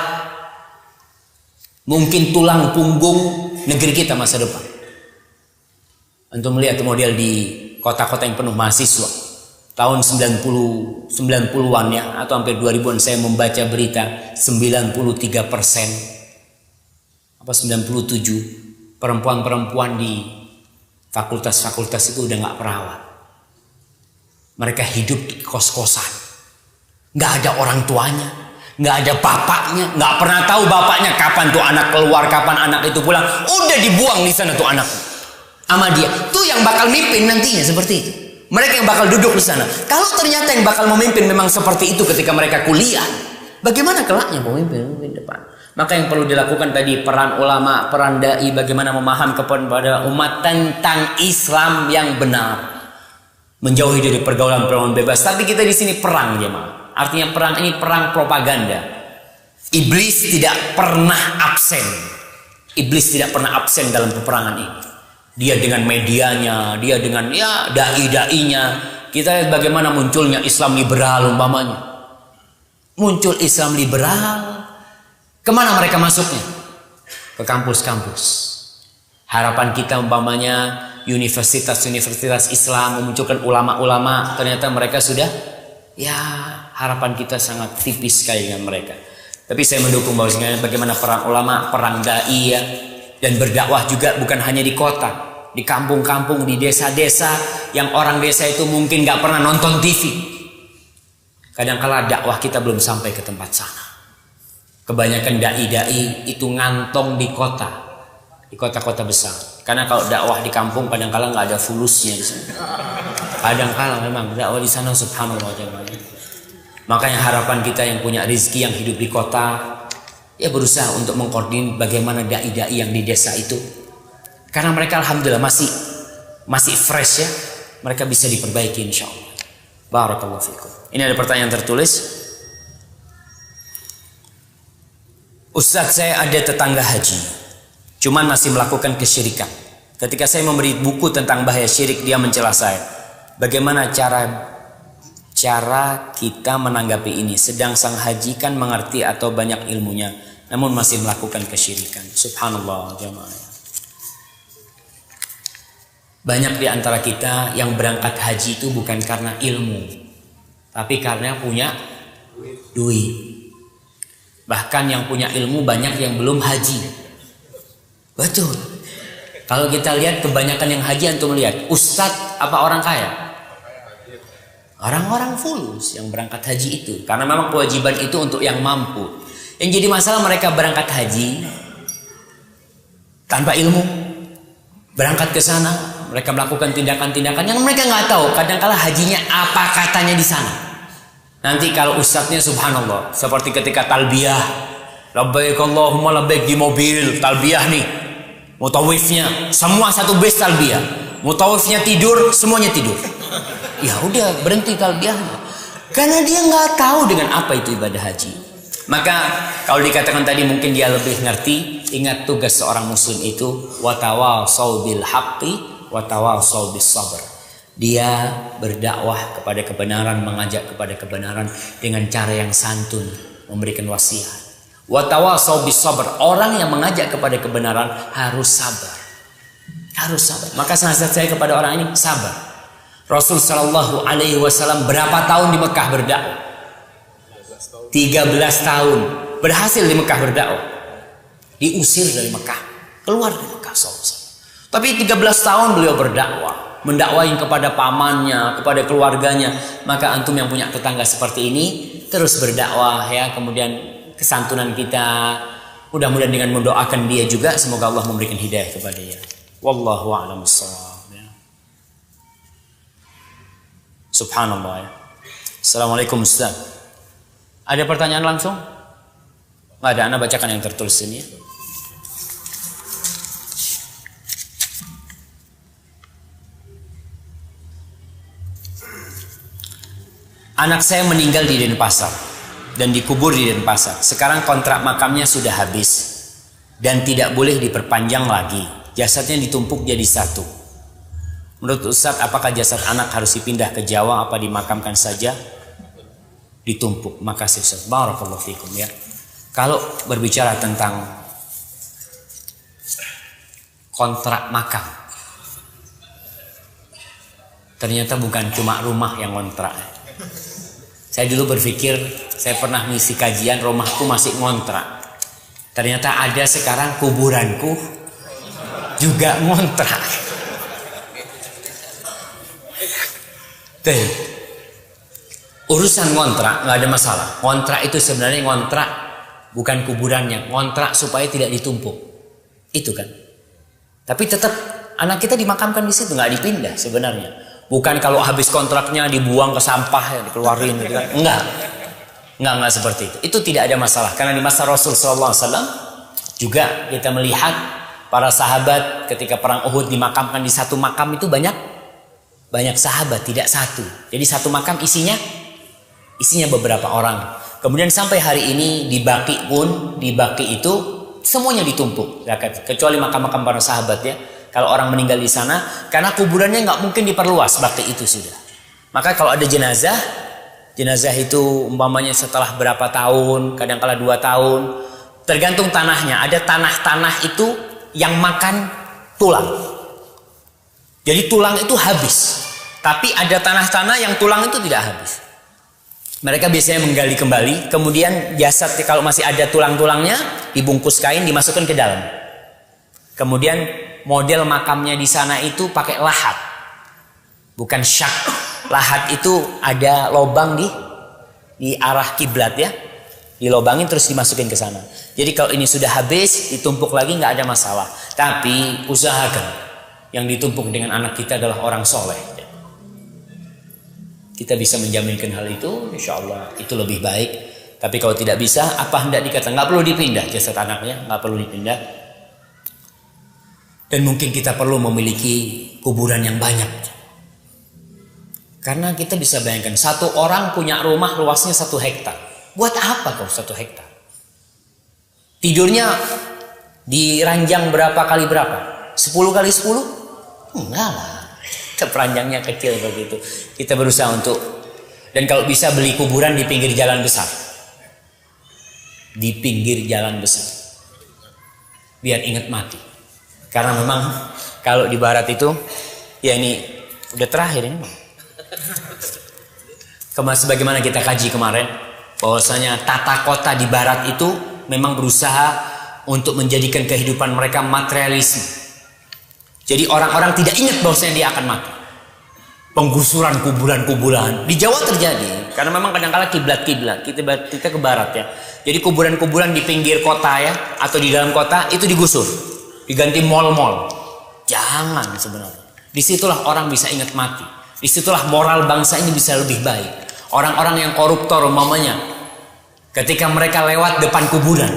Speaker 1: mungkin tulang punggung negeri kita masa depan. Antum melihat model di kota-kota yang penuh mahasiswa. Tahun 90-an ya, atau hampir 2000-an saya membaca berita 93% apa 97 perempuan-perempuan di fakultas-fakultas itu udah nggak perawat. Mereka hidup di kos-kosan, nggak ada orang tuanya, nggak ada bapaknya, nggak pernah tahu bapaknya kapan tuh anak keluar, kapan anak itu pulang, udah dibuang di sana tuh anak sama dia. Tuh yang bakal mimpin nantinya seperti itu. Mereka yang bakal duduk di sana. Kalau ternyata yang bakal memimpin memang seperti itu ketika mereka kuliah, bagaimana kelaknya pemimpin depan? Maka yang perlu dilakukan tadi peran ulama, peran dai, bagaimana memaham kepada umat tentang Islam yang benar, menjauhi dari pergaulan bebas. Tapi kita di sini perang jemaah. Artinya perang ini perang propaganda. Iblis tidak pernah absen. Iblis tidak pernah absen dalam peperangan ini. Dia dengan medianya, dia dengan dai-dainya. Kita lihat bagaimana munculnya Islam liberal umpamanya. Muncul Islam liberal. Kemana mereka masuknya? Ke kampus-kampus. Harapan kita umpamanya universitas-universitas Islam memunculkan ulama-ulama. Ternyata mereka sudah, harapan kita sangat tipis sekali dengan mereka. Tapi saya mendukung bahwasanya bagaimana perang ulama, perang dai ya. Dan berdakwah juga bukan hanya di kota. Di kampung-kampung, di desa-desa yang orang desa itu mungkin gak pernah nonton TV. Kadang-kala dakwah kita belum sampai ke tempat sana. Kebanyakan dai-dai itu ngantong di kota, di kota-kota besar. Karena kalau dakwah di kampung kadang-kala gak ada fulusnya di sana. Kadang-kala memang dakwah di sana subhanallah. Makanya harapan kita yang punya rezeki yang hidup di kota, ya berusaha untuk mengkoordinir bagaimana dai-dai yang di desa itu. Karena mereka alhamdulillah masih fresh ya. Mereka bisa diperbaiki insyaallah. Barakallahu fikum. Ini ada pertanyaan tertulis. Ustaz, saya ada tetangga haji, cuman masih melakukan kesyirikan. Ketika saya memberi buku tentang bahaya syirik, dia mencela saya. Bagaimana cara kita menanggapi ini? Sedang sang haji kan mengerti atau banyak ilmunya, namun masih melakukan kesyirikan. Subhanallah jamaah. Banyak di antara kita yang berangkat haji itu bukan karena ilmu. tapi karena punya duit. Bahkan yang punya ilmu banyak yang belum haji. Betul. Kalau kita lihat kebanyakan yang haji, antum lihat ustadz apa orang kaya? Orang-orang fulus yang berangkat haji itu. Karena memang kewajiban itu untuk yang mampu. Yang jadi masalah mereka berangkat haji tanpa ilmu. Berangkat ke sana, mereka melakukan tindakan-tindakan yang mereka nggak tahu. Kadang-kala hajinya apa katanya di sana. Nanti kalau ustadznya subhanallah, seperti ketika talbiyah, labbaik Allahumma labbaik di mobil, talbiyah nih. Mutawifnya semua satu bus talbiyah. Mutawifnya tidur, semuanya tidur. Ya udah berhenti talbiyahnya. Karena dia nggak tahu dengan apa itu ibadah haji. Maka kalau dikatakan tadi mungkin dia lebih ngerti. Ingat tugas seorang muslim itu watawasau bil haqqi watawasau bis sabr. Dia berdakwah kepada kebenaran, mengajak kepada kebenaran dengan cara yang santun, memberikan wasiat. Watawasau bis sabr. Orang yang mengajak kepada kebenaran harus sabar. Harus sabar. Maka nasihat saya kepada orang ini sabar. Rasul Shallallahu Alaihi Wasallam berapa tahun di Mekah berdakwah? 13 tahun berhasil di Mekah berdakwah. Diusir dari Mekah, keluar dari Mekah SAW. Tapi 13 tahun beliau berdakwah, mendakwain kepada pamannya, kepada keluarganya. Maka antum yang punya tetangga seperti ini terus berdakwah ya. Kemudian kesantunan kita, mudah-mudahan dengan mendoakan dia juga, semoga Allah memberikan hidayah kepada dia. Wallahu a'lam bishawab. Subhanallah ya. Assalamualaikum Ustaz. Ada pertanyaan langsung? Nggak ada, Anda bacakan yang tertulis ini ya. Anak saya meninggal di Denpasar dan dikubur di Denpasar. Sekarang kontrak makamnya sudah habis dan tidak boleh diperpanjang lagi. Jasadnya ditumpuk jadi satu. Menurut Ustaz, apakah jasad anak harus dipindah ke Jawa apa dimakamkan saja? Ditumpuk. Makasih Ustaz. Barakallahu fikum ya. Kalau berbicara tentang kontrak makam, ternyata bukan cuma rumah yang ngontrak. Saya dulu berpikir, saya pernah ngisi kajian, rumahku masih ngontrak. Ternyata ada sekarang kuburanku juga ngontrak. Urusan ngontrak nggak ada masalah. Ngontrak itu sebenarnya ngontrak bukan kuburannya, ngontrak supaya tidak ditumpuk. Itu kan. Tapi tetap anak kita dimakamkan di situ, nggak dipindah sebenarnya. Bukan kalau habis kontraknya dibuang ke sampah ya, dikeluarin gitu kan. Enggak seperti itu. Itu tidak ada masalah karena di masa Rasul SAW juga kita melihat para sahabat ketika perang Uhud dimakamkan di satu makam itu banyak sahabat, tidak satu. Jadi satu makam isinya beberapa orang. Kemudian sampai hari ini di Baqi itu semuanya ditumpuk, kecuali makam-makam para sahabat ya. Kalau orang meninggal di sana, karena kuburannya nggak mungkin diperluas, Baqi itu sudah. Maka kalau ada jenazah itu umpamanya setelah berapa tahun, kadang-kala 2 tahun, tergantung tanahnya. Ada tanah-tanah itu yang makan tulang. Jadi tulang itu habis. Tapi ada tanah-tanah yang tulang itu tidak habis. Mereka biasanya menggali kembali. Kemudian jasad kalau masih ada tulang-tulangnya dibungkus kain, dimasukkan ke dalam. Kemudian model makamnya di sana itu pakai lahat. Bukan syak. Lahat itu ada lobang di arah kiblat ya. Dilobangin terus dimasukin ke sana. Jadi kalau ini sudah habis, ditumpuk lagi nggak ada masalah. Tapi usahakan yang ditumpuk dengan anak kita adalah orang soleh. Kita bisa menjaminkan hal itu, insya Allah itu lebih baik. Tapi kalau tidak bisa, apa hendak dikatakan? Nggak perlu dipindah jasad anaknya, nggak perlu dipindah. Dan mungkin kita perlu memiliki kuburan yang banyak. Karena kita bisa bayangkan, satu orang punya rumah luasnya 1 hektar. Buat apa kau 1 hektar? Tidurnya di ranjang berapa kali berapa? 10 kali 10? Enggak lah, ranjangnya kecil begitu. Kita berusaha untuk, dan kalau bisa beli kuburan di pinggir jalan besar. Di pinggir jalan besar. Biar ingat mati. Karena memang kalau di barat itu, ya ini udah terakhir ini. Sebagaimana kita kaji kemarin, bahwasanya tata kota di barat itu memang berusaha untuk menjadikan kehidupan mereka materialisme. Jadi orang-orang tidak ingat bahwasanya dia akan mati. Penggusuran kuburan-kuburan di Jawa terjadi karena memang kadang-kala kiblat-kiblat kita ke barat ya. Jadi kuburan-kuburan di pinggir kota ya atau di dalam kota itu digusur, diganti mall-mall. Jangan sebenarnya. Disitulah orang bisa ingat mati. Disitulah moral bangsa ini bisa lebih baik. Orang-orang yang koruptor umpamanya, ketika mereka lewat depan kuburan,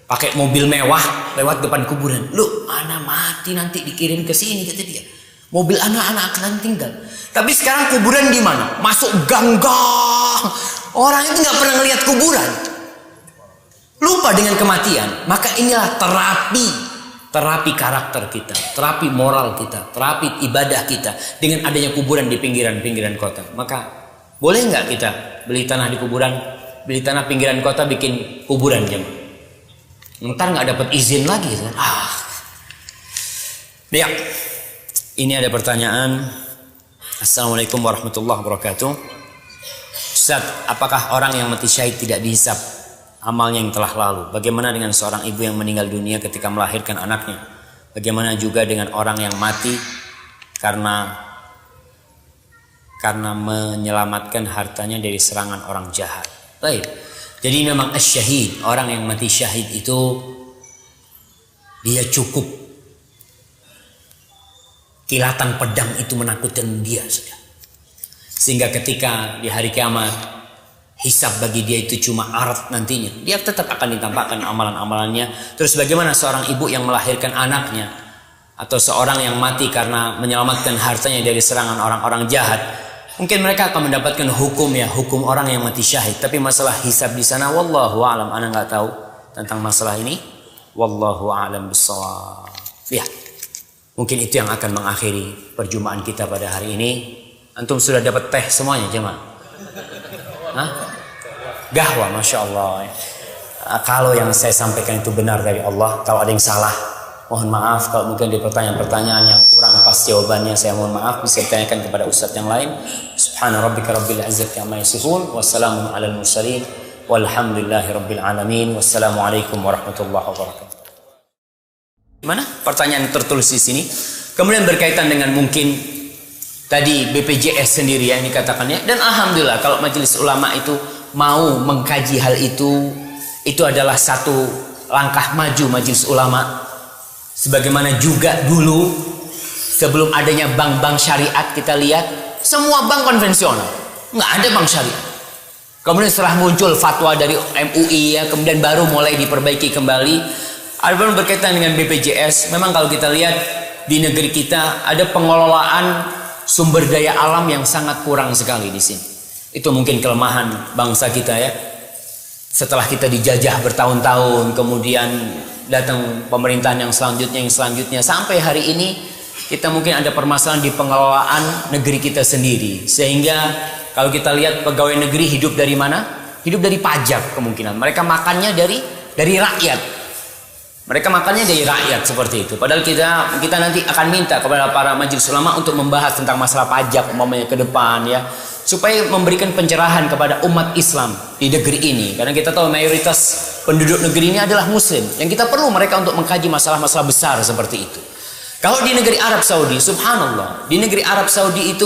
Speaker 1: pakai mobil mewah lewat depan kuburan, lu anak mati nanti dikirim ke sini kata dia. Mobil anak-anak akan tinggal. Tapi sekarang kuburan di mana? Masuk gang-gang. Orang itu nggak pernah ngelihat kuburan. Lupa dengan kematian. Maka inilah terapi karakter kita, terapi moral kita, terapi ibadah kita dengan adanya kuburan di pinggiran-pinggiran kota. Maka boleh nggak kita beli tanah di kuburan, beli tanah pinggiran kota bikin kuburan jam? Ntar nggak dapat izin lagi kan? Ya. Ini ada pertanyaan. Assalamualaikum warahmatullahi wabarakatuh. Ustaz, apakah orang yang mati syahid tidak dihisab amalnya yang telah lalu? Bagaimana dengan seorang ibu yang meninggal dunia ketika melahirkan anaknya? Bagaimana juga dengan orang yang mati karena menyelamatkan hartanya dari serangan orang jahat? Baik. Jadi memang asyahid, orang yang mati syahid itu dia cukup kilatan pedang itu menakutkan dia sudah. Sehingga ketika di hari kiamat hisab bagi dia itu cuma arat nantinya. Dia tetap akan ditampakkan amalan-amalannya. Terus bagaimana seorang ibu yang melahirkan anaknya atau seorang yang mati karena menyelamatkan hartanya dari serangan orang-orang jahat? Mungkin mereka akan mendapatkan hukum orang yang mati syahid. Tapi masalah hisab di sana wallahu a'lam, ana enggak tahu tentang masalah ini. Wallahu a'lam bissawab. Ya. Mungkin itu yang akan mengakhiri perjumpaan kita pada hari ini. Antum sudah dapat teh semuanya jemaah? Hah? Gahwa, Masya Allah. Kalau yang saya sampaikan itu benar dari Allah, kalau ada yang salah, mohon maaf. Kalau mungkin di pertanyaan-pertanyaan yang kurang pas jawabannya, saya mohon maaf. Bisa ditanyakan kepada ustadz yang lain. Subhana rabbika rabbil izzati amma yasifun. Wassalamun alal mursalin. Walhamdulillahi rabbil alamin. Wassalamualaikum warahmatullahi wabarakatuh. Mana pertanyaan tertulis di sini? Kemudian berkaitan dengan mungkin tadi BPJS sendiri yang dikatakannya, dan alhamdulillah kalau majelis ulama itu mau mengkaji hal itu adalah satu langkah maju majelis ulama. Sebagaimana juga dulu sebelum adanya bank-bank syariat, kita lihat semua bank konvensional, nggak ada bank syariat. Kemudian setelah muncul fatwa dari MUI ya, kemudian baru mulai diperbaiki kembali. Adapun berkaitan dengan BPJS, memang kalau kita lihat di negeri kita ada pengelolaan sumber daya alam yang sangat kurang sekali di sini. Itu mungkin kelemahan bangsa kita ya. Setelah kita dijajah bertahun-tahun, kemudian datang pemerintahan yang selanjutnya sampai hari ini kita mungkin ada permasalahan di pengelolaan negeri kita sendiri. Sehingga kalau kita lihat pegawai negeri hidup dari mana? Hidup dari pajak kemungkinan. Mereka makannya dari rakyat. Mereka makannya dari rakyat seperti itu. Padahal kita nanti akan minta kepada para majelis ulama untuk membahas tentang masalah pajak umpamanya ke depan ya, supaya memberikan pencerahan kepada umat Islam di negeri ini. Karena kita tahu mayoritas penduduk negeri ini adalah muslim. Yang kita perlu mereka untuk mengkaji masalah-masalah besar seperti itu. Kalau di negeri Arab Saudi, subhanallah, di negeri Arab Saudi itu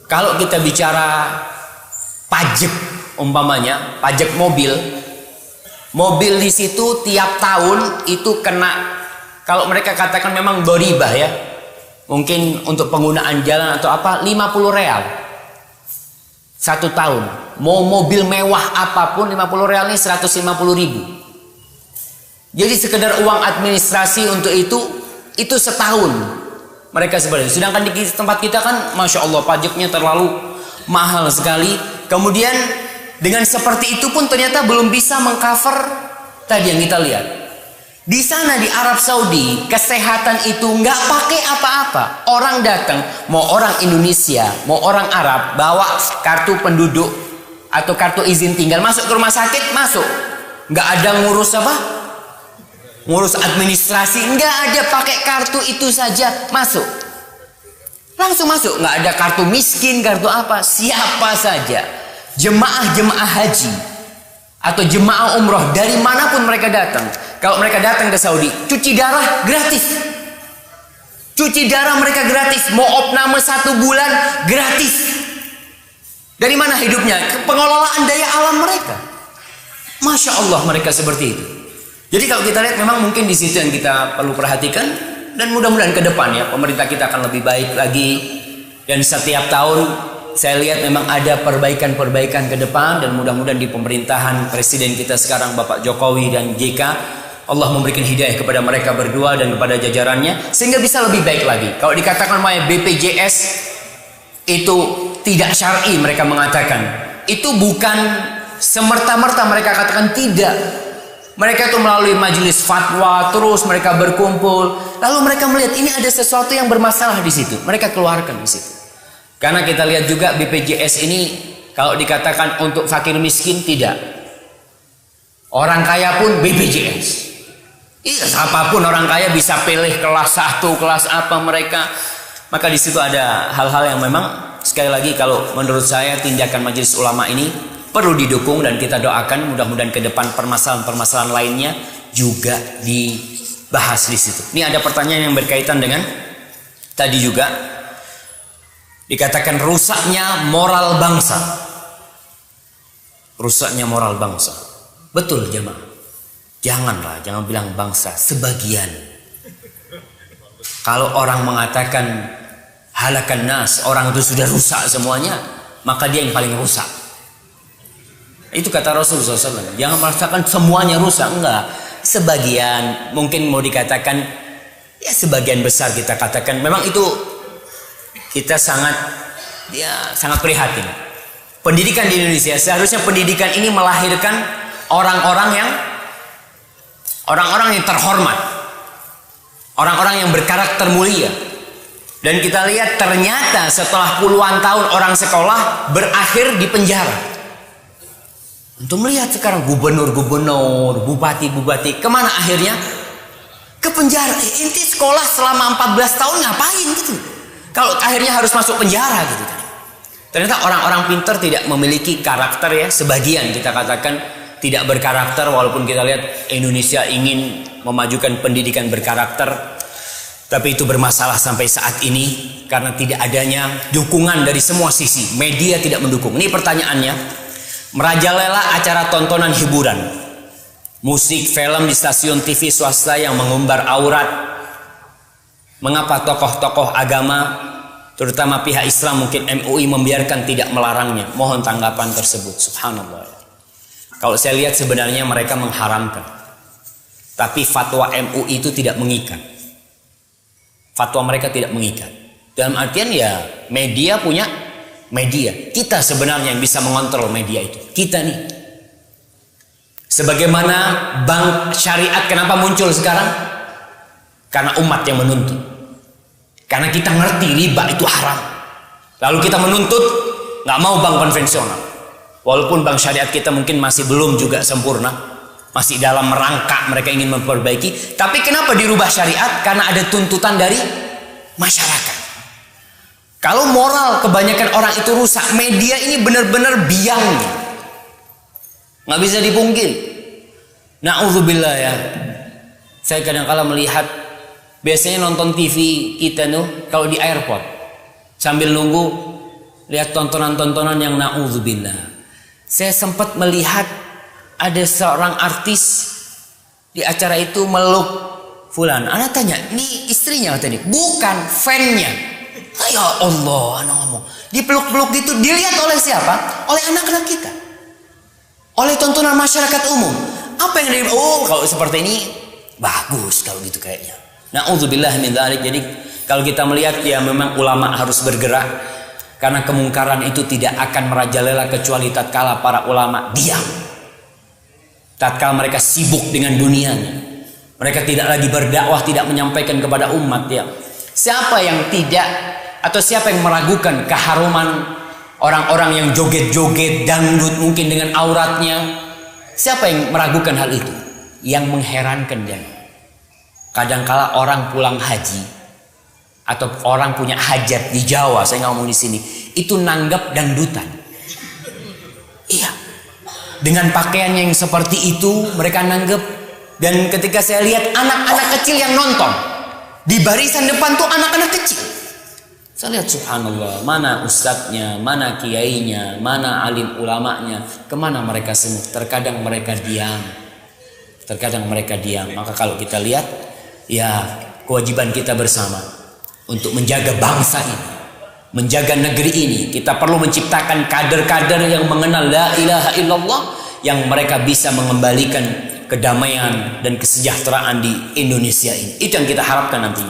Speaker 1: kalau kita bicara pajak umpamanya, pajak mobil di situ tiap tahun itu kena, kalau mereka katakan memang doribah ya, mungkin untuk penggunaan jalan atau apa, 50 real 1 tahun. Mau mobil mewah apapun 50 real ini 150 ribu. Jadi sekedar uang administrasi untuk itu setahun mereka sebenarnya. Sedangkan di tempat kita kan Masya Allah pajaknya terlalu mahal sekali. Kemudian dengan seperti itu pun ternyata belum bisa mengcover tadi yang kita lihat. Di sana di Arab Saudi kesehatan itu nggak pakai apa-apa. Orang datang, mau orang Indonesia, mau orang Arab, bawa kartu penduduk atau kartu izin tinggal, masuk ke rumah sakit, masuk. Nggak ada ngurus apa? Ngurus administrasi, nggak ada, pakai kartu itu saja masuk. Langsung masuk, nggak ada kartu miskin, kartu apa. Siapa saja jemaah haji atau jemaah umroh dari manapun mereka datang, kalau mereka datang ke Saudi, cuci darah gratis. Cuci darah mereka gratis. Mau opname 1 bulan gratis. Dari mana hidupnya? Pengelolaan daya alam mereka. Masya Allah mereka seperti itu. Jadi kalau kita lihat memang mungkin di situ yang kita perlu perhatikan, dan mudah-mudahan ke depan ya pemerintah kita akan lebih baik lagi, dan setiap tahun saya lihat memang ada perbaikan-perbaikan ke depan, dan mudah-mudahan di pemerintahan presiden kita sekarang Bapak Jokowi dan JK, Allah memberikan hidayah kepada mereka berdua dan kepada jajarannya sehingga bisa lebih baik lagi. Kalau dikatakan BPJS itu tidak syar'i, mereka mengatakan itu bukan semerta-merta mereka katakan tidak. Mereka itu melalui majelis fatwa, terus mereka berkumpul, lalu mereka melihat ini ada sesuatu yang bermasalah di situ, mereka keluarkan di situ. Karena kita lihat juga BPJS ini kalau dikatakan untuk fakir miskin tidak, orang kaya pun BPJS. Iya, siapapun orang kaya bisa pilih kelas 1, kelas apa mereka. Maka di situ ada hal-hal yang memang sekali lagi kalau menurut saya tindakan majelis ulama ini perlu didukung, dan kita doakan mudah-mudahan ke depan permasalahan-permasalahan lainnya juga dibahas di situ. Ini ada pertanyaan yang berkaitan dengan tadi juga dikatakan rusaknya moral bangsa. Rusaknya moral bangsa. Betul jemaah. Jangan bilang bangsa, sebagian. Kalau orang mengatakan halakan nas, orang itu sudah rusak semuanya, maka dia yang paling rusak. Itu kata Rasulullah SAW. Jangan merasakan semuanya rusak, enggak. Sebagian, mungkin mau dikatakan ya sebagian besar kita katakan. Memang itu kita sangat prihatin. Pendidikan di Indonesia seharusnya pendidikan ini melahirkan orang-orang yang terhormat, orang-orang yang berkarakter mulia. Dan kita lihat ternyata setelah puluhan tahun orang sekolah berakhir di penjara. Untuk melihat sekarang gubernur, bupati, kemana akhirnya? Ke penjara. Inti sekolah selama 14 tahun ngapain gitu? Kalau akhirnya harus masuk penjara gitu kan. Ternyata orang-orang pintar tidak memiliki karakter ya. Sebagian kita katakan tidak berkarakter, walaupun kita lihat Indonesia ingin memajukan pendidikan berkarakter. Tapi itu bermasalah sampai saat ini karena tidak adanya dukungan dari semua sisi. Media tidak mendukung. Ini pertanyaannya. Merajalela acara tontonan hiburan, musik, film di stasiun TV swasta yang mengumbar aurat. Mengapa tokoh-tokoh agama, terutama pihak Islam mungkin MUI membiarkan tidak melarangnya? Mohon tanggapan tersebut. Subhanallah. Kalau saya lihat sebenarnya mereka mengharamkan, tapi fatwa MUI itu tidak mengikat. Fatwa mereka tidak mengikat. Dalam artian ya media punya media. Kita sebenarnya yang bisa mengontrol media itu. Kita nih. Sebagaimana bank syariat kenapa muncul sekarang? Karena umat yang menuntut. Karena kita ngerti riba itu haram. Lalu kita menuntut nggak mau bank konvensional. Walaupun bank syariat kita mungkin masih belum juga sempurna. Masih dalam merangkak mereka ingin memperbaiki. Tapi kenapa dirubah syariat? Karena ada tuntutan dari masyarakat. Kalau moral kebanyakan orang itu rusak, media ini benar-benar biang, nggak bisa dipungkiri. Na'udzubillah ya. Saya kadang-kala melihat, biasanya nonton TV kita kalau di airport sambil nunggu lihat tontonan-tontonan yang na'udzubillah. Saya sempat melihat ada seorang artis di acara itu meluk fulan. Anak tanya, ini istrinya tadi? Bukan, fannya. Ya Allah, anak ngomong dipeluk-peluk gitu, dilihat oleh siapa? Oleh anak-anak kita, oleh tontonan masyarakat umum. Apa yang kalau seperti ini bagus kalau gitu kayaknya. Na'udzubillah min dzalik. Jadi kalau kita melihat ya memang ulama harus bergerak, karena kemungkaran itu tidak akan merajalela kecuali tatkala para ulama diam, tatkala mereka sibuk dengan dunianya, mereka tidak lagi berdakwah, tidak menyampaikan kepada umat ya. Siapa yang tidak atau siapa yang meragukan keharuman orang-orang yang joget-joget dangdut mungkin dengan auratnya? Siapa yang meragukan hal itu? Yang mengherankan dia, kadangkala orang pulang haji atau orang punya hajat di Jawa, saya ngomong di sini, itu nanggap dangdutan. Iya, dengan pakaiannya yang seperti itu mereka nanggap. Dan ketika saya lihat anak-anak kecil yang nonton di barisan depan tuh anak-anak kecil, saya lihat subhanallah, mana ustadznya, mana kiainya, mana alim ulamanya, kemana mereka semua? Terkadang mereka diam, terkadang mereka diam. Maka kalau kita lihat, ya kewajiban kita bersama untuk menjaga bangsa ini, menjaga negeri ini. Kita perlu menciptakan kader-kader yang mengenal la ilaha illallah, yang mereka bisa mengembalikan kedamaian dan kesejahteraan di Indonesia ini. Itu yang kita harapkan nanti.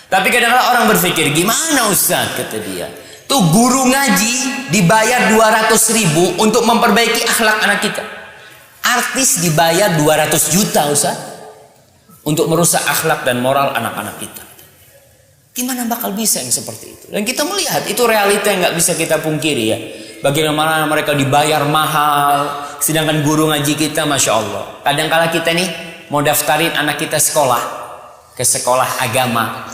Speaker 1: Tapi kadang-kadang orang berpikir, gimana Ustaz, kata dia, tuh guru ngaji dibayar 200.000 untuk memperbaiki akhlak anak kita. Artis dibayar 200 juta Ustaz untuk merusak akhlak dan moral anak-anak kita. Gimana bakal bisa yang seperti itu? Dan kita melihat itu realita yang nggak bisa kita pungkiri ya. Bagaimana mereka dibayar mahal, sedangkan guru ngaji kita, masya Allah. Kadang-kala kita nih mau daftarin anak kita sekolah, ke sekolah agama,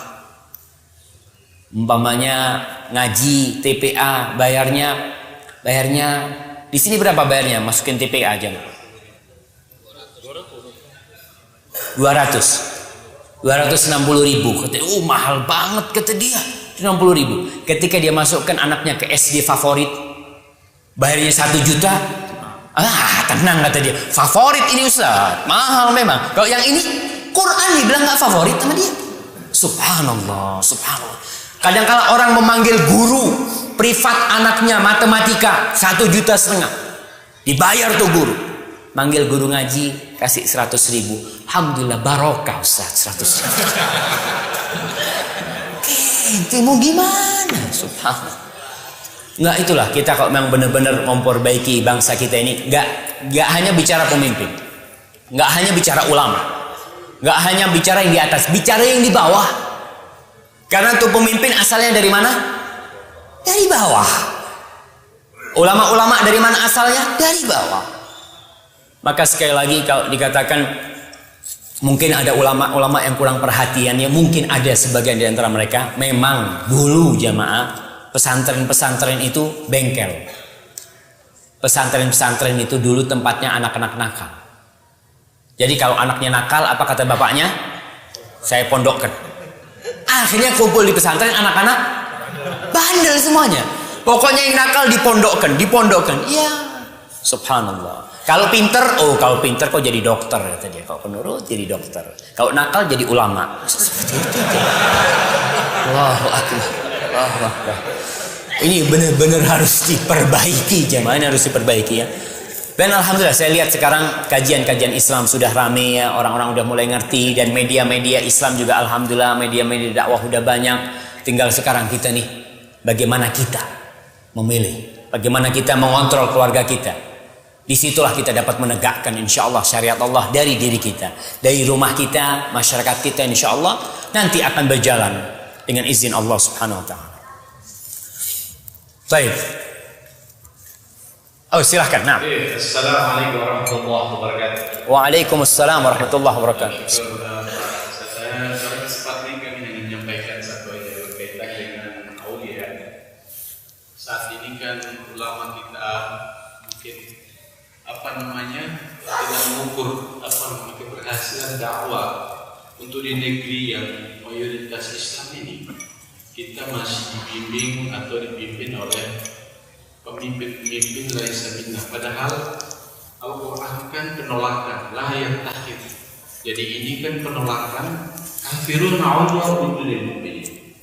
Speaker 1: umpamanya ngaji TPA, bayarnya di sini berapa bayarnya? Masukin TPA aja. 260.000. Kata, mahal banget, kata dia. 60.000. Ketika dia masukkan anaknya ke SD favorit, bayarnya 1 juta. Tenang, kata dia. Favorit ini Ustaz, mahal memang. Kalau yang ini Quran dibilang nggak favorit sama dia. Subhanallah, subhanallah. Kadang-kala orang memanggil guru privat anaknya matematika 1,5 juta. Dibayar tuh guru. Manggil guru ngaji kasih 100.000. Alhamdulillah barokah Ustaz, 100.000. Itu mau gimana? Subhanallah. Nggak, itulah kita kalau memang benar-benar memperbaiki bangsa kita ini, nggak hanya bicara pemimpin, nggak hanya bicara ulama, nggak hanya bicara yang di atas, bicara yang di bawah. Karena tuh pemimpin asalnya dari mana? Dari bawah. Ulama-ulama dari mana asalnya? Dari bawah. Maka sekali lagi kalau dikatakan mungkin ada ulama-ulama yang kurang perhatian, ya mungkin ada sebagian di antara mereka. Memang dulu jamaah, pesantren-pesantren itu bengkel. Pesantren-pesantren itu dulu tempatnya anak-anak nakal. Jadi kalau anaknya nakal, apa kata bapaknya? Saya pondokkan. Akhirnya kumpul di pesantren anak-anak bandel semuanya. Pokoknya yang nakal dipondokkan. Iya, subhanallah. Kalau pinter kok jadi dokter, kata dia. Kalau penurut jadi dokter. Kalau nakal jadi ulama. Allahu akbar. Allahu akbar. Ini benar-benar harus diperbaiki, jemaah, ini harus diperbaiki ya. Dan alhamdulillah saya lihat sekarang kajian-kajian Islam sudah rame ya, orang-orang udah mulai ngerti, dan media-media Islam juga alhamdulillah, media-media dakwah udah banyak. Tinggal sekarang kita nih, bagaimana kita memilih, bagaimana kita mengontrol keluarga kita. Disitulah kita dapat menegakkan insya Allah syariat Allah dari diri kita, dari rumah kita, masyarakat kita, insya Allah nanti akan berjalan dengan izin Allah Subhanahu Wa Taala. Baik. Oh silahkan. Nah.
Speaker 3: Assalamualaikum warahmatullahi wabarakatuh.
Speaker 1: Waalaikumsalam warahmatullahi wabarakatuh.
Speaker 3: Saya kesempatan ini kami ingin menyampaikan satu aja berkaitan dengan aulia. Saat ini kan ulama kita mungkin tidak mengukur keberhasilan dakwah untuk di negeri yang mayoritas Islam ini. Kita masih dibimbing atau dipimpin oleh pemimpin laisa minna. Padahal Al-Quran kan penolakan, la yattakhid. Jadi ini kan penolakan kafirun awliya min dunil mu'minin.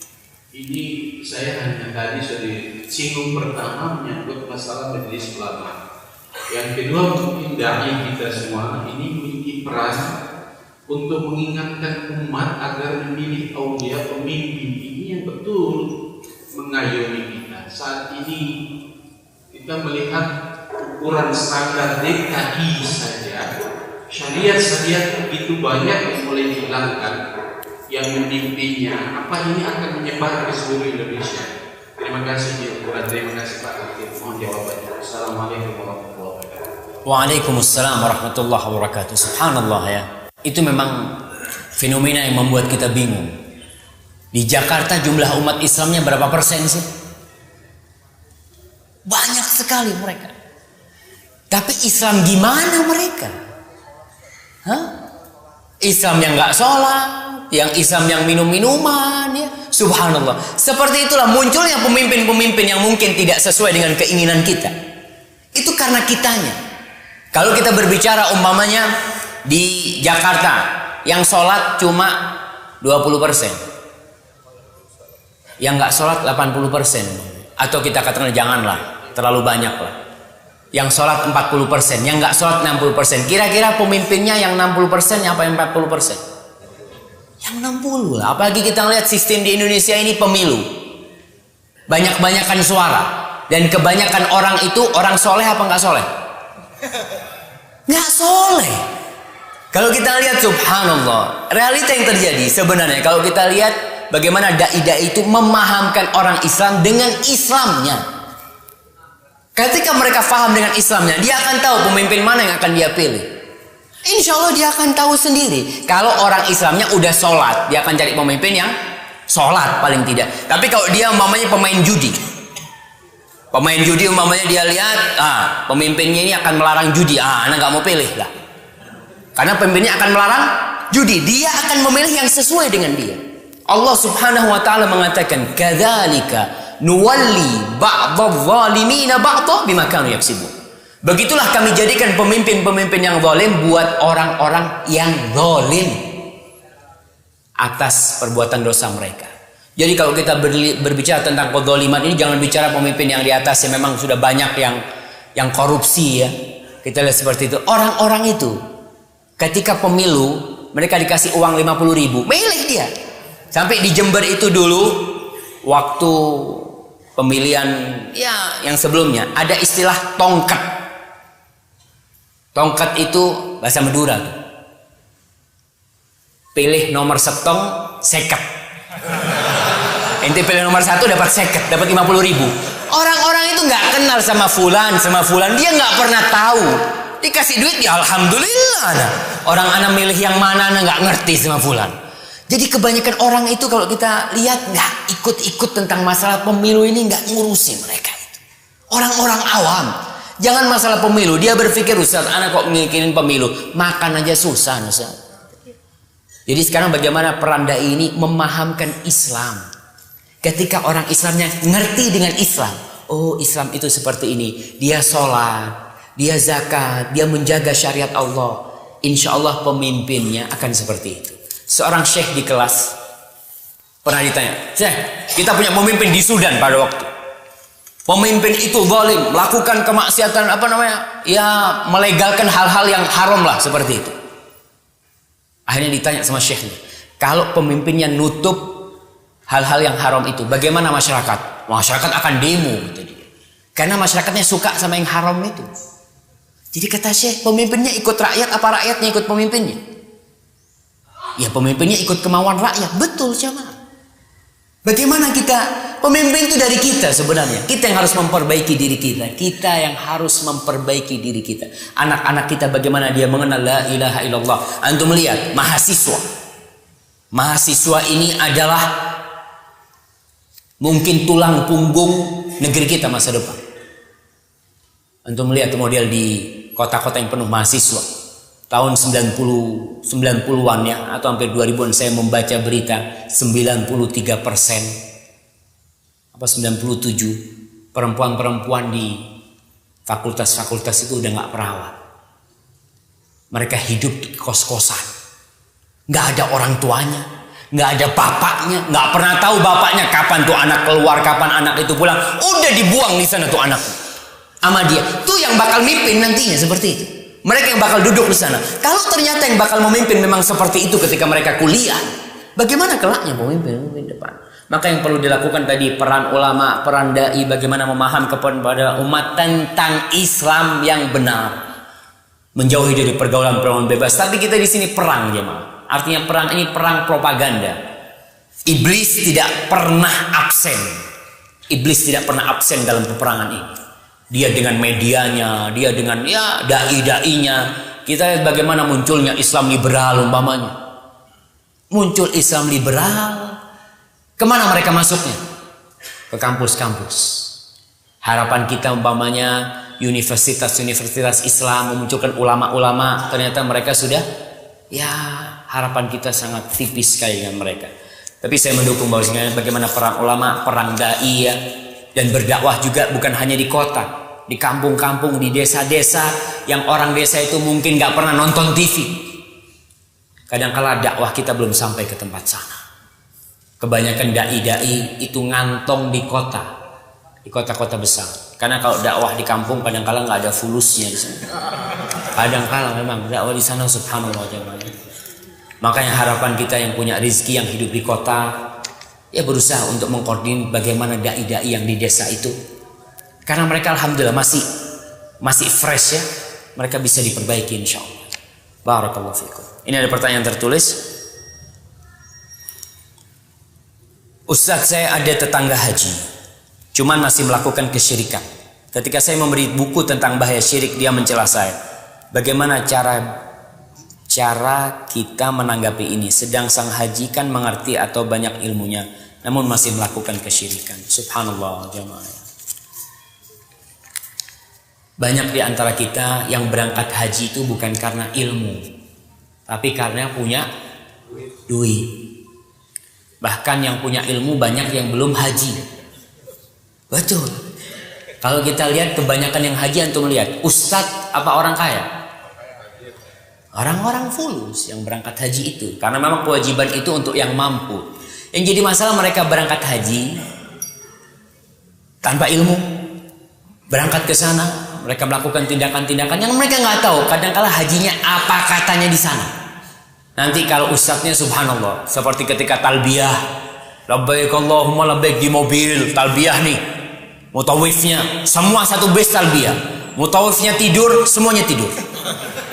Speaker 3: Ini saya hanya tadi sudah disinggung pertama menyangkut masalah majelis ulama. Yang kedua mungkin dai kita semua ini memiliki peran untuk mengingatkan umat agar memilih aulia pemimpin ini yang betul mengayomi kita. Saat ini kita melihat ukuran standar DKI saja, syariat begitu banyak yang mulai dihilangkan, yang memimpinnya. Apa ini akan menyebar ke seluruh Indonesia? Terima kasih terima kasih Pak Hakim. Mohon jawabannya. Assalamualaikum warahmatullahi wabarakatuh.
Speaker 1: Waalaikumsalam warahmatullahi wabarakatuh. Subhanallah ya. Itu memang fenomena yang membuat kita bingung. Di Jakarta jumlah umat Islamnya berapa persen sih? Banyak sekali mereka. Tapi Islam gimana mereka? Hah? Islam yang nggak sholat, yang Islam yang minum-minuman, ya. Subhanallah. Seperti itulah munculnya pemimpin-pemimpin yang mungkin tidak sesuai dengan keinginan kita. Itu karena kitanya. Kalau kita berbicara umpamanya di Jakarta, yang sholat cuma 20%, yang nggak sholat 80%, atau kita katakan janganlah, terlalu banyak lah. Yang sholat 40%, yang nggak sholat 60%. Kira-kira pemimpinnya yang 60% apa yang 40%? Yang 60 lah. Apalagi kita lihat sistem di Indonesia ini pemilu. Banyak-banyakan suara. Dan kebanyakan orang itu orang soleh apa nggak soleh? Nggak soleh. Kalau kita lihat subhanallah, realita yang terjadi sebenarnya kalau kita lihat bagaimana dai-dai itu memahamkan orang Islam dengan Islamnya. Ketika mereka paham dengan Islamnya, dia akan tahu pemimpin mana yang akan dia pilih. Insya Allah dia akan tahu sendiri. Kalau orang Islamnya udah sholat, dia akan cari pemimpin yang sholat paling tidak. Tapi kalau dia umpamanya pemain judi, umpamanya dia lihat, pemimpinnya ini akan melarang judi, anak nggak mau pilih lah. Karena pemimpinnya akan melarang judi, dia akan memilih yang sesuai dengan dia. Allah Subhanahu wa taala mengatakan, "Kadzalika nuwalli ba'dadh zalimina ba'dha bima kanu yaksibun." Begitulah kami jadikan pemimpin-pemimpin yang zalim buat orang-orang yang zalim atas perbuatan dosa mereka. Jadi kalau kita berbicara tentang kezaliman ini, jangan bicara pemimpin yang di atas yang memang sudah banyak yang korupsi ya. Kita lihat seperti itu. Orang-orang itu ketika pemilu mereka dikasih uang 50.000, milih dia. Sampai di Jember itu dulu waktu pemilihan ya yang sebelumnya ada istilah tongkat. Tongkat itu bahasa Madura. Pilih nomor setong seket. Ente pilih nomor 1 dapat seket, dapat 50.000. Orang-orang itu nggak kenal sama fulan, dia nggak pernah tahu. Dikasih duit ya alhamdulillah. Orang anak milih yang mana nggak ngerti sama fulan. Jadi kebanyakan orang itu kalau kita lihat nggak ikut-ikut tentang masalah pemilu ini, nggak ngurusin mereka itu. Orang-orang awam. Jangan masalah pemilu, dia berpikir Ustaz, anak kok mikirin pemilu, makan aja susah Ustaz. Jadi sekarang bagaimana peran dai ini memahamkan Islam. Ketika orang Islamnya ngerti dengan Islam, oh Islam itu seperti ini, dia sholat, dia zakat, dia menjaga syariat Allah, insya Allah pemimpinnya akan seperti itu. Seorang syekh di kelas pernah ditanya, Syekh, kita punya pemimpin di Sudan pada waktu. Pemimpin itu zalim, melakukan kemaksiatan ya melegalkan hal-hal yang haram lah seperti itu. Akhirnya ditanya sama syekhnya, kalau pemimpinnya nutup hal-hal yang haram itu, bagaimana masyarakat? Masyarakat akan demo gitu dia. Karena masyarakatnya suka sama yang haram itu. Jadi kata syekh, pemimpinnya ikut rakyat apa rakyatnya ikut pemimpinnya? Ya pemimpinnya ikut kemauan rakyat. Betul jemaah. Bagaimana kita? Pemimpin itu dari kita sebenarnya. Kita yang harus memperbaiki diri kita. Kita yang harus memperbaiki diri kita. Anak-anak kita bagaimana dia mengenal la ilaha illallah. Antum melihat mahasiswa. Mahasiswa ini adalah mungkin tulang punggung negeri kita masa depan. Antum melihat model di kota-kota yang penuh mahasiswa. Tahun 90-an ya, atau hampir 2000-an saya membaca berita 93% apa 97 perempuan-perempuan di fakultas-fakultas itu udah nggak perawat. Mereka hidup di kos-kosan, nggak ada orang tuanya, nggak ada bapaknya, nggak pernah tahu bapaknya kapan tuh anak keluar, kapan anak itu pulang, udah dibuang di sana tuh anak sama dia. Tuh yang bakal mimpin nantinya seperti itu. Mereka yang bakal duduk di sana. Kalau ternyata yang bakal memimpin memang seperti itu ketika mereka kuliah, bagaimana kelaknya pemimpin depan? Maka yang perlu dilakukan tadi peran ulama, peran dai, bagaimana memaham kepada umat tentang Islam yang benar, menjauhi dari pergaulan bebas. Tapi kita di sini perang jemaah. Artinya perang ini perang propaganda. Iblis tidak pernah absen. Iblis tidak pernah absen dalam peperangan ini. Dia dengan medianya, dia dengan dai-dainya. Kita lihat bagaimana munculnya Islam liberal umpamanya. Muncul Islam liberal Kemana mereka masuknya? Ke kampus-kampus. Harapan kita umpamanya universitas-universitas Islam memunculkan ulama-ulama, ternyata mereka sudah, ya harapan kita sangat tipis sekali dengan mereka. Tapi saya mendukung bahwasanya bagaimana perang ulama, perang dai ya, dan berdakwah juga bukan hanya di kota, di kampung-kampung, di desa-desa yang orang desa itu mungkin gak pernah nonton TV. Kadang-kala dakwah kita belum sampai ke tempat sana. Kebanyakan dai-dai itu ngantong di kota, di kota-kota besar. Karena kalau dakwah di kampung kadang-kala nggak ada fulusnya di sana. Kadang-kala memang dakwah di sana subhanallah jemaah. Makanya harapan kita yang punya rezeki yang hidup di kota, ya berusaha untuk mengkoordinir bagaimana dai-dai yang di desa itu. Karena mereka alhamdulillah masih fresh ya. Mereka bisa diperbaiki insyaallah. Barakallahu fikum. Ini ada pertanyaan tertulis. Ustaz, saya ada tetangga haji, cuman masih melakukan kesyirikan. Ketika saya memberi buku tentang bahaya syirik, dia mencela saya. Bagaimana cara kita menanggapi ini? Sedang sang haji kan mengerti atau banyak ilmunya, namun masih melakukan kesyirikan. Subhanallah jemaah. Banyak di antara kita yang berangkat haji itu bukan karena ilmu, tapi karena punya duit. Bahkan yang punya ilmu banyak yang belum haji. Betul. Kalau kita lihat kebanyakan yang haji, antum lihat ustadz apa orang kaya? Orang-orang fulus yang berangkat haji itu. Karena memang kewajiban itu untuk yang mampu. Yang jadi masalah mereka berangkat haji tanpa ilmu. Berangkat ke sana, mereka melakukan tindakan-tindakan yang mereka nggak tahu. Kadang-kala hajinya apa katanya di sana. Nanti kalau ustadznya subhanallah, seperti ketika talbiyah, labbaik Allahumma labbaik di mobil, talbiyah nih, mutawifnya semua satu bus talbiyah, mutawifnya tidur, semuanya tidur.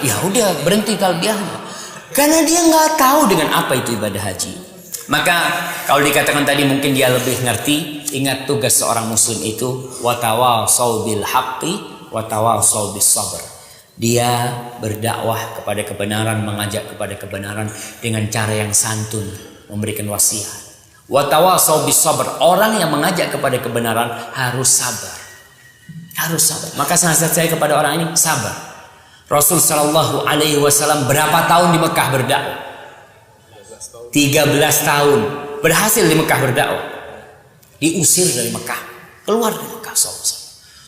Speaker 1: Ya udah berhenti talbiyahnya, karena dia nggak tahu dengan apa itu ibadah haji. Maka kalau dikatakan tadi mungkin dia lebih ngerti. Ingat tugas seorang muslim itu watawasau bil haqqi watawasau bis sabr. Dia berdakwah kepada kebenaran, mengajak kepada kebenaran dengan cara yang santun, memberikan wasiat. Wa tawasau bis sabr. Orang yang mengajak kepada kebenaran harus sabar. Harus sabar. Maka nasihat saya kepada orang ini sabar. Rasul sallallahu alaihi wasallam berapa tahun di Mekah berdakwah? 13 tahun berhasil di Mekah berdakwah. Diusir dari Mekah, keluar dari Mekah sallallahu.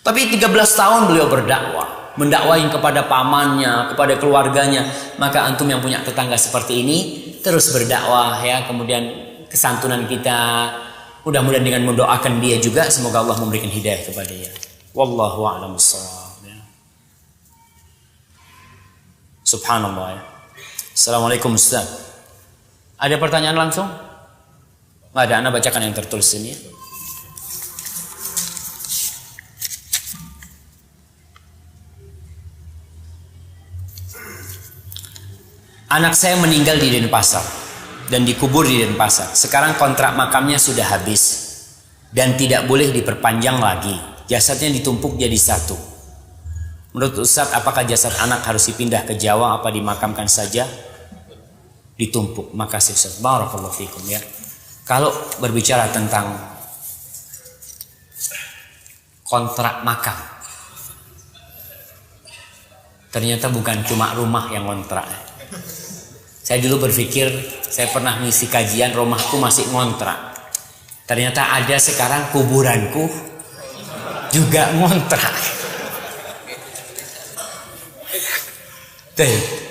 Speaker 1: Tapi 13 tahun beliau berdakwah, mendakwain kepada pamannya, kepada keluarganya. Maka antum yang punya tetangga seperti ini terus berdakwah ya. Kemudian kesantunan kita, mudah-mudahan dengan mendoakan dia juga, semoga Allah memberikan hidayah kepada dia. Wallahu a'lam bishawab. Subhanallah ya. Assalamualaikum Ustaz. Ada pertanyaan langsung? Nggak ada, Anda bacakan yang tertulis ini ya. Anak saya meninggal di Denpasar dan dikubur di Denpasar. Sekarang kontrak makamnya sudah habis dan tidak boleh diperpanjang lagi. Jasadnya ditumpuk jadi satu. Menurut Ustaz, apakah jasad anak harus dipindah ke Jawa apa dimakamkan saja? Ditumpuk. Makasih Ustaz. Barakallahu fikum ya. Kalau berbicara tentang kontrak makam, ternyata bukan cuma rumah yang kontrak. Saya dulu berpikir, saya pernah ngisi kajian, rumahku masih ngontrak. Ternyata ada sekarang kuburanku juga ngontrak. Tuh.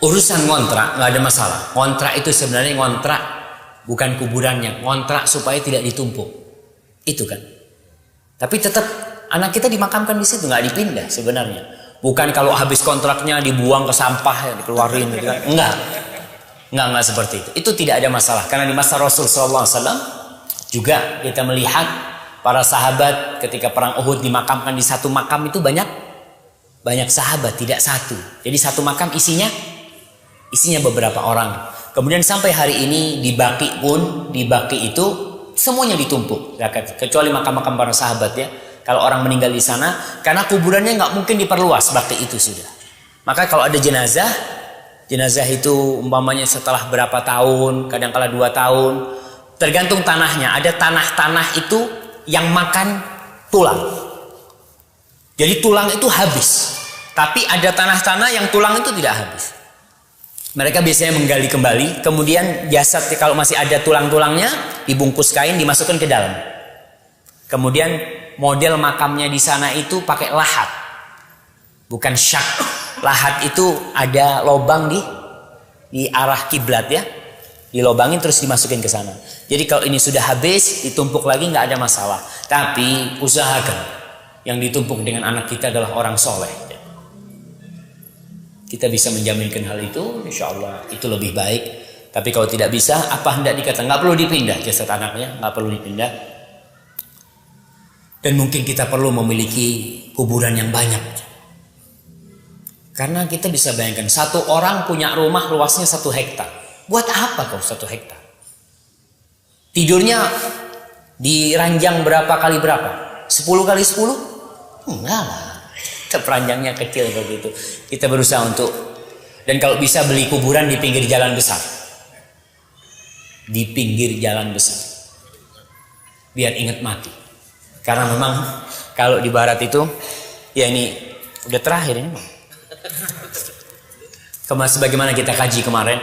Speaker 1: Urusan ngontrak nggak ada masalah. Ngontrak itu sebenarnya ngontrak bukan kuburannya, ngontrak supaya tidak ditumpuk. Itu kan. Tapi tetap anak kita dimakamkan di situ, nggak dipindah sebenarnya. Bukan kalau habis kontraknya dibuang ke sampah, ya, dikeluarin gitu kan. Enggak seperti itu. Itu tidak ada masalah. Karena di masa Rasul SAW juga kita melihat para sahabat ketika perang Uhud dimakamkan di satu makam itu banyak sahabat, tidak satu. Jadi satu makam isinya beberapa orang. Kemudian sampai hari ini di Baqi itu semuanya ditumpuk. Kecuali makam-makam para sahabat ya. Kalau orang meninggal di sana, karena kuburannya nggak mungkin diperluas, Baqi itu sudah. Maka kalau ada jenazah itu umpamanya setelah berapa tahun, kadang-kala 2 tahun, Tergantung tanahnya. Ada tanah-tanah itu yang makan tulang. Jadi tulang itu habis. Tapi ada tanah-tanah yang tulang itu tidak habis. Mereka biasanya menggali kembali, kemudian jasad kalau masih ada tulang-tulangnya dibungkus kain, dimasukkan ke dalam. Kemudian model makamnya di sana itu pakai lahat, bukan syak. Lahat itu ada lobang di arah kiblat ya, dilobangin terus dimasukin ke sana. Jadi kalau ini sudah habis, ditumpuk lagi nggak ada masalah. Tapi usahakan yang ditumpuk dengan anak kita adalah orang soleh. Kita bisa menjaminkan hal itu, insya Allah itu lebih baik. Tapi kalau tidak bisa, apa hendak dikata? Nggak perlu dipindah jasad anaknya, nggak perlu dipindah. Dan mungkin kita perlu memiliki kuburan yang banyak. Karena kita bisa bayangkan, satu orang punya rumah luasnya 1 hektar. Buat apa kau 1 hektar? Tidurnya di ranjang berapa kali berapa? 10 kali 10? Enggak lah. Peranjangnya kecil begitu. Kita berusaha untuk, dan kalau bisa beli kuburan di pinggir jalan besar. Di pinggir jalan besar. Biar ingat mati. Karena memang kalau di barat itu, ya ini udah terakhir ini. Sebagaimana kita kaji kemarin,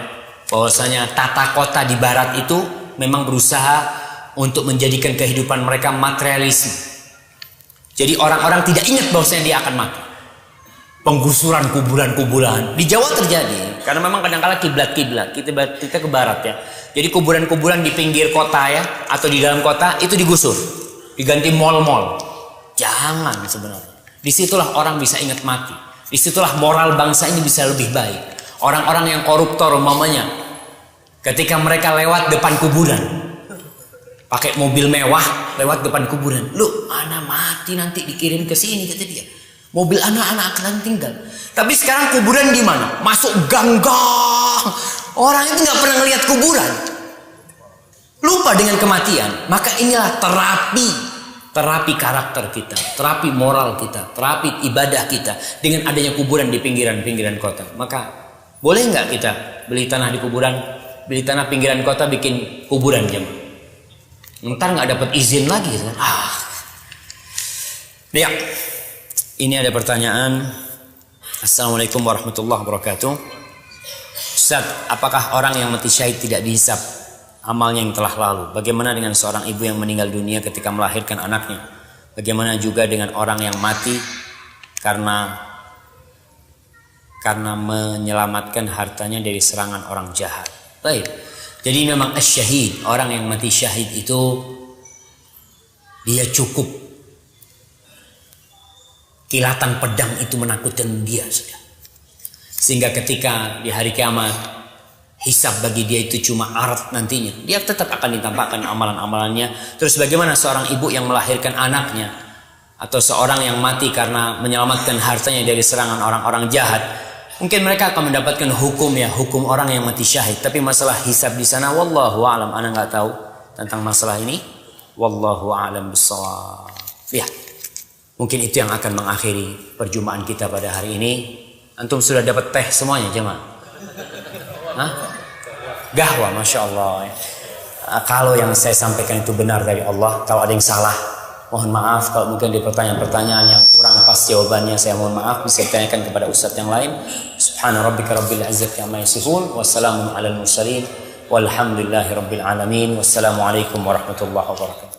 Speaker 1: bahwasanya tata kota di barat itu memang berusaha untuk menjadikan kehidupan mereka materialisme. Jadi orang-orang tidak ingat bahwasanya dia akan mati. Penggusuran kuburan-kuburan di Jawa terjadi karena memang kadang-kala kiblat-kiblat kita ke barat ya. Jadi kuburan-kuburan di pinggir kota ya atau di dalam kota itu digusur, diganti mall-mall. Jangan sebenarnya. Disitulah orang bisa ingat mati. Disitulah moral bangsa ini bisa lebih baik. Orang-orang yang koruptor umpamanya, ketika mereka lewat depan kuburan, pakai mobil mewah lewat depan kuburan. Lu, anak mati nanti dikirim ke sini kata dia. Mobil anak-anak akan tinggal. Tapi sekarang kuburan di mana? Masuk gang-gang. Orang itu nggak pernah ngelihat kuburan. Lupa dengan kematian. Maka inilah terapi karakter kita, terapi moral kita, terapi ibadah kita dengan adanya kuburan di pinggiran-pinggiran kota. Maka boleh nggak kita beli tanah di kuburan, beli tanah pinggiran kota bikin kuburan jemaah? Ntar nggak dapat izin lagi kan? Ya, ini ada pertanyaan. Assalamualaikum warahmatullahi wabarakatuh. Ustaz, apakah orang yang mati syahid tidak dihisab amalnya yang telah lalu? Bagaimana dengan seorang ibu yang meninggal dunia ketika melahirkan anaknya? Bagaimana juga dengan orang yang mati karena menyelamatkan hartanya dari serangan orang jahat? Baik. Jadi memang syahid, orang yang mati syahid itu dia cukup kilatan pedang itu menakutkan dia sudah. Sehingga ketika di hari kiamat hisab bagi dia itu cuma arat nantinya. Dia tetap akan ditampakkan amalan-amalannya. Terus bagaimana seorang ibu yang melahirkan anaknya atau seorang yang mati karena menyelamatkan hartanya dari serangan orang-orang jahat? Mungkin mereka akan mendapatkan hukum orang yang mati syahid. Tapi masalah hisab di sana, wallahu a'lam. Ana nggak tahu tentang masalah ini. Wallahu a'lam bissawab. Ya, mungkin itu yang akan mengakhiri perjumpaan kita pada hari ini. Antum sudah dapat teh semuanya jemaah? Hah? Gahwa, masya Allah. Kalau yang saya sampaikan itu benar dari Allah, kalau ada yang salah, mohon maaf. Kalau mungkin di pertanyaan-pertanyaan yang kurang pas jawabannya, saya mohon maaf. Bisa ditanyakan kepada ustadz yang lain. Subhana rabbika rabbil izzati amma yasifun. Wassalamun alal mursalin. Walhamdulillahi rabbil alamin. Wassalamualaikum warahmatullahi wabarakatuh.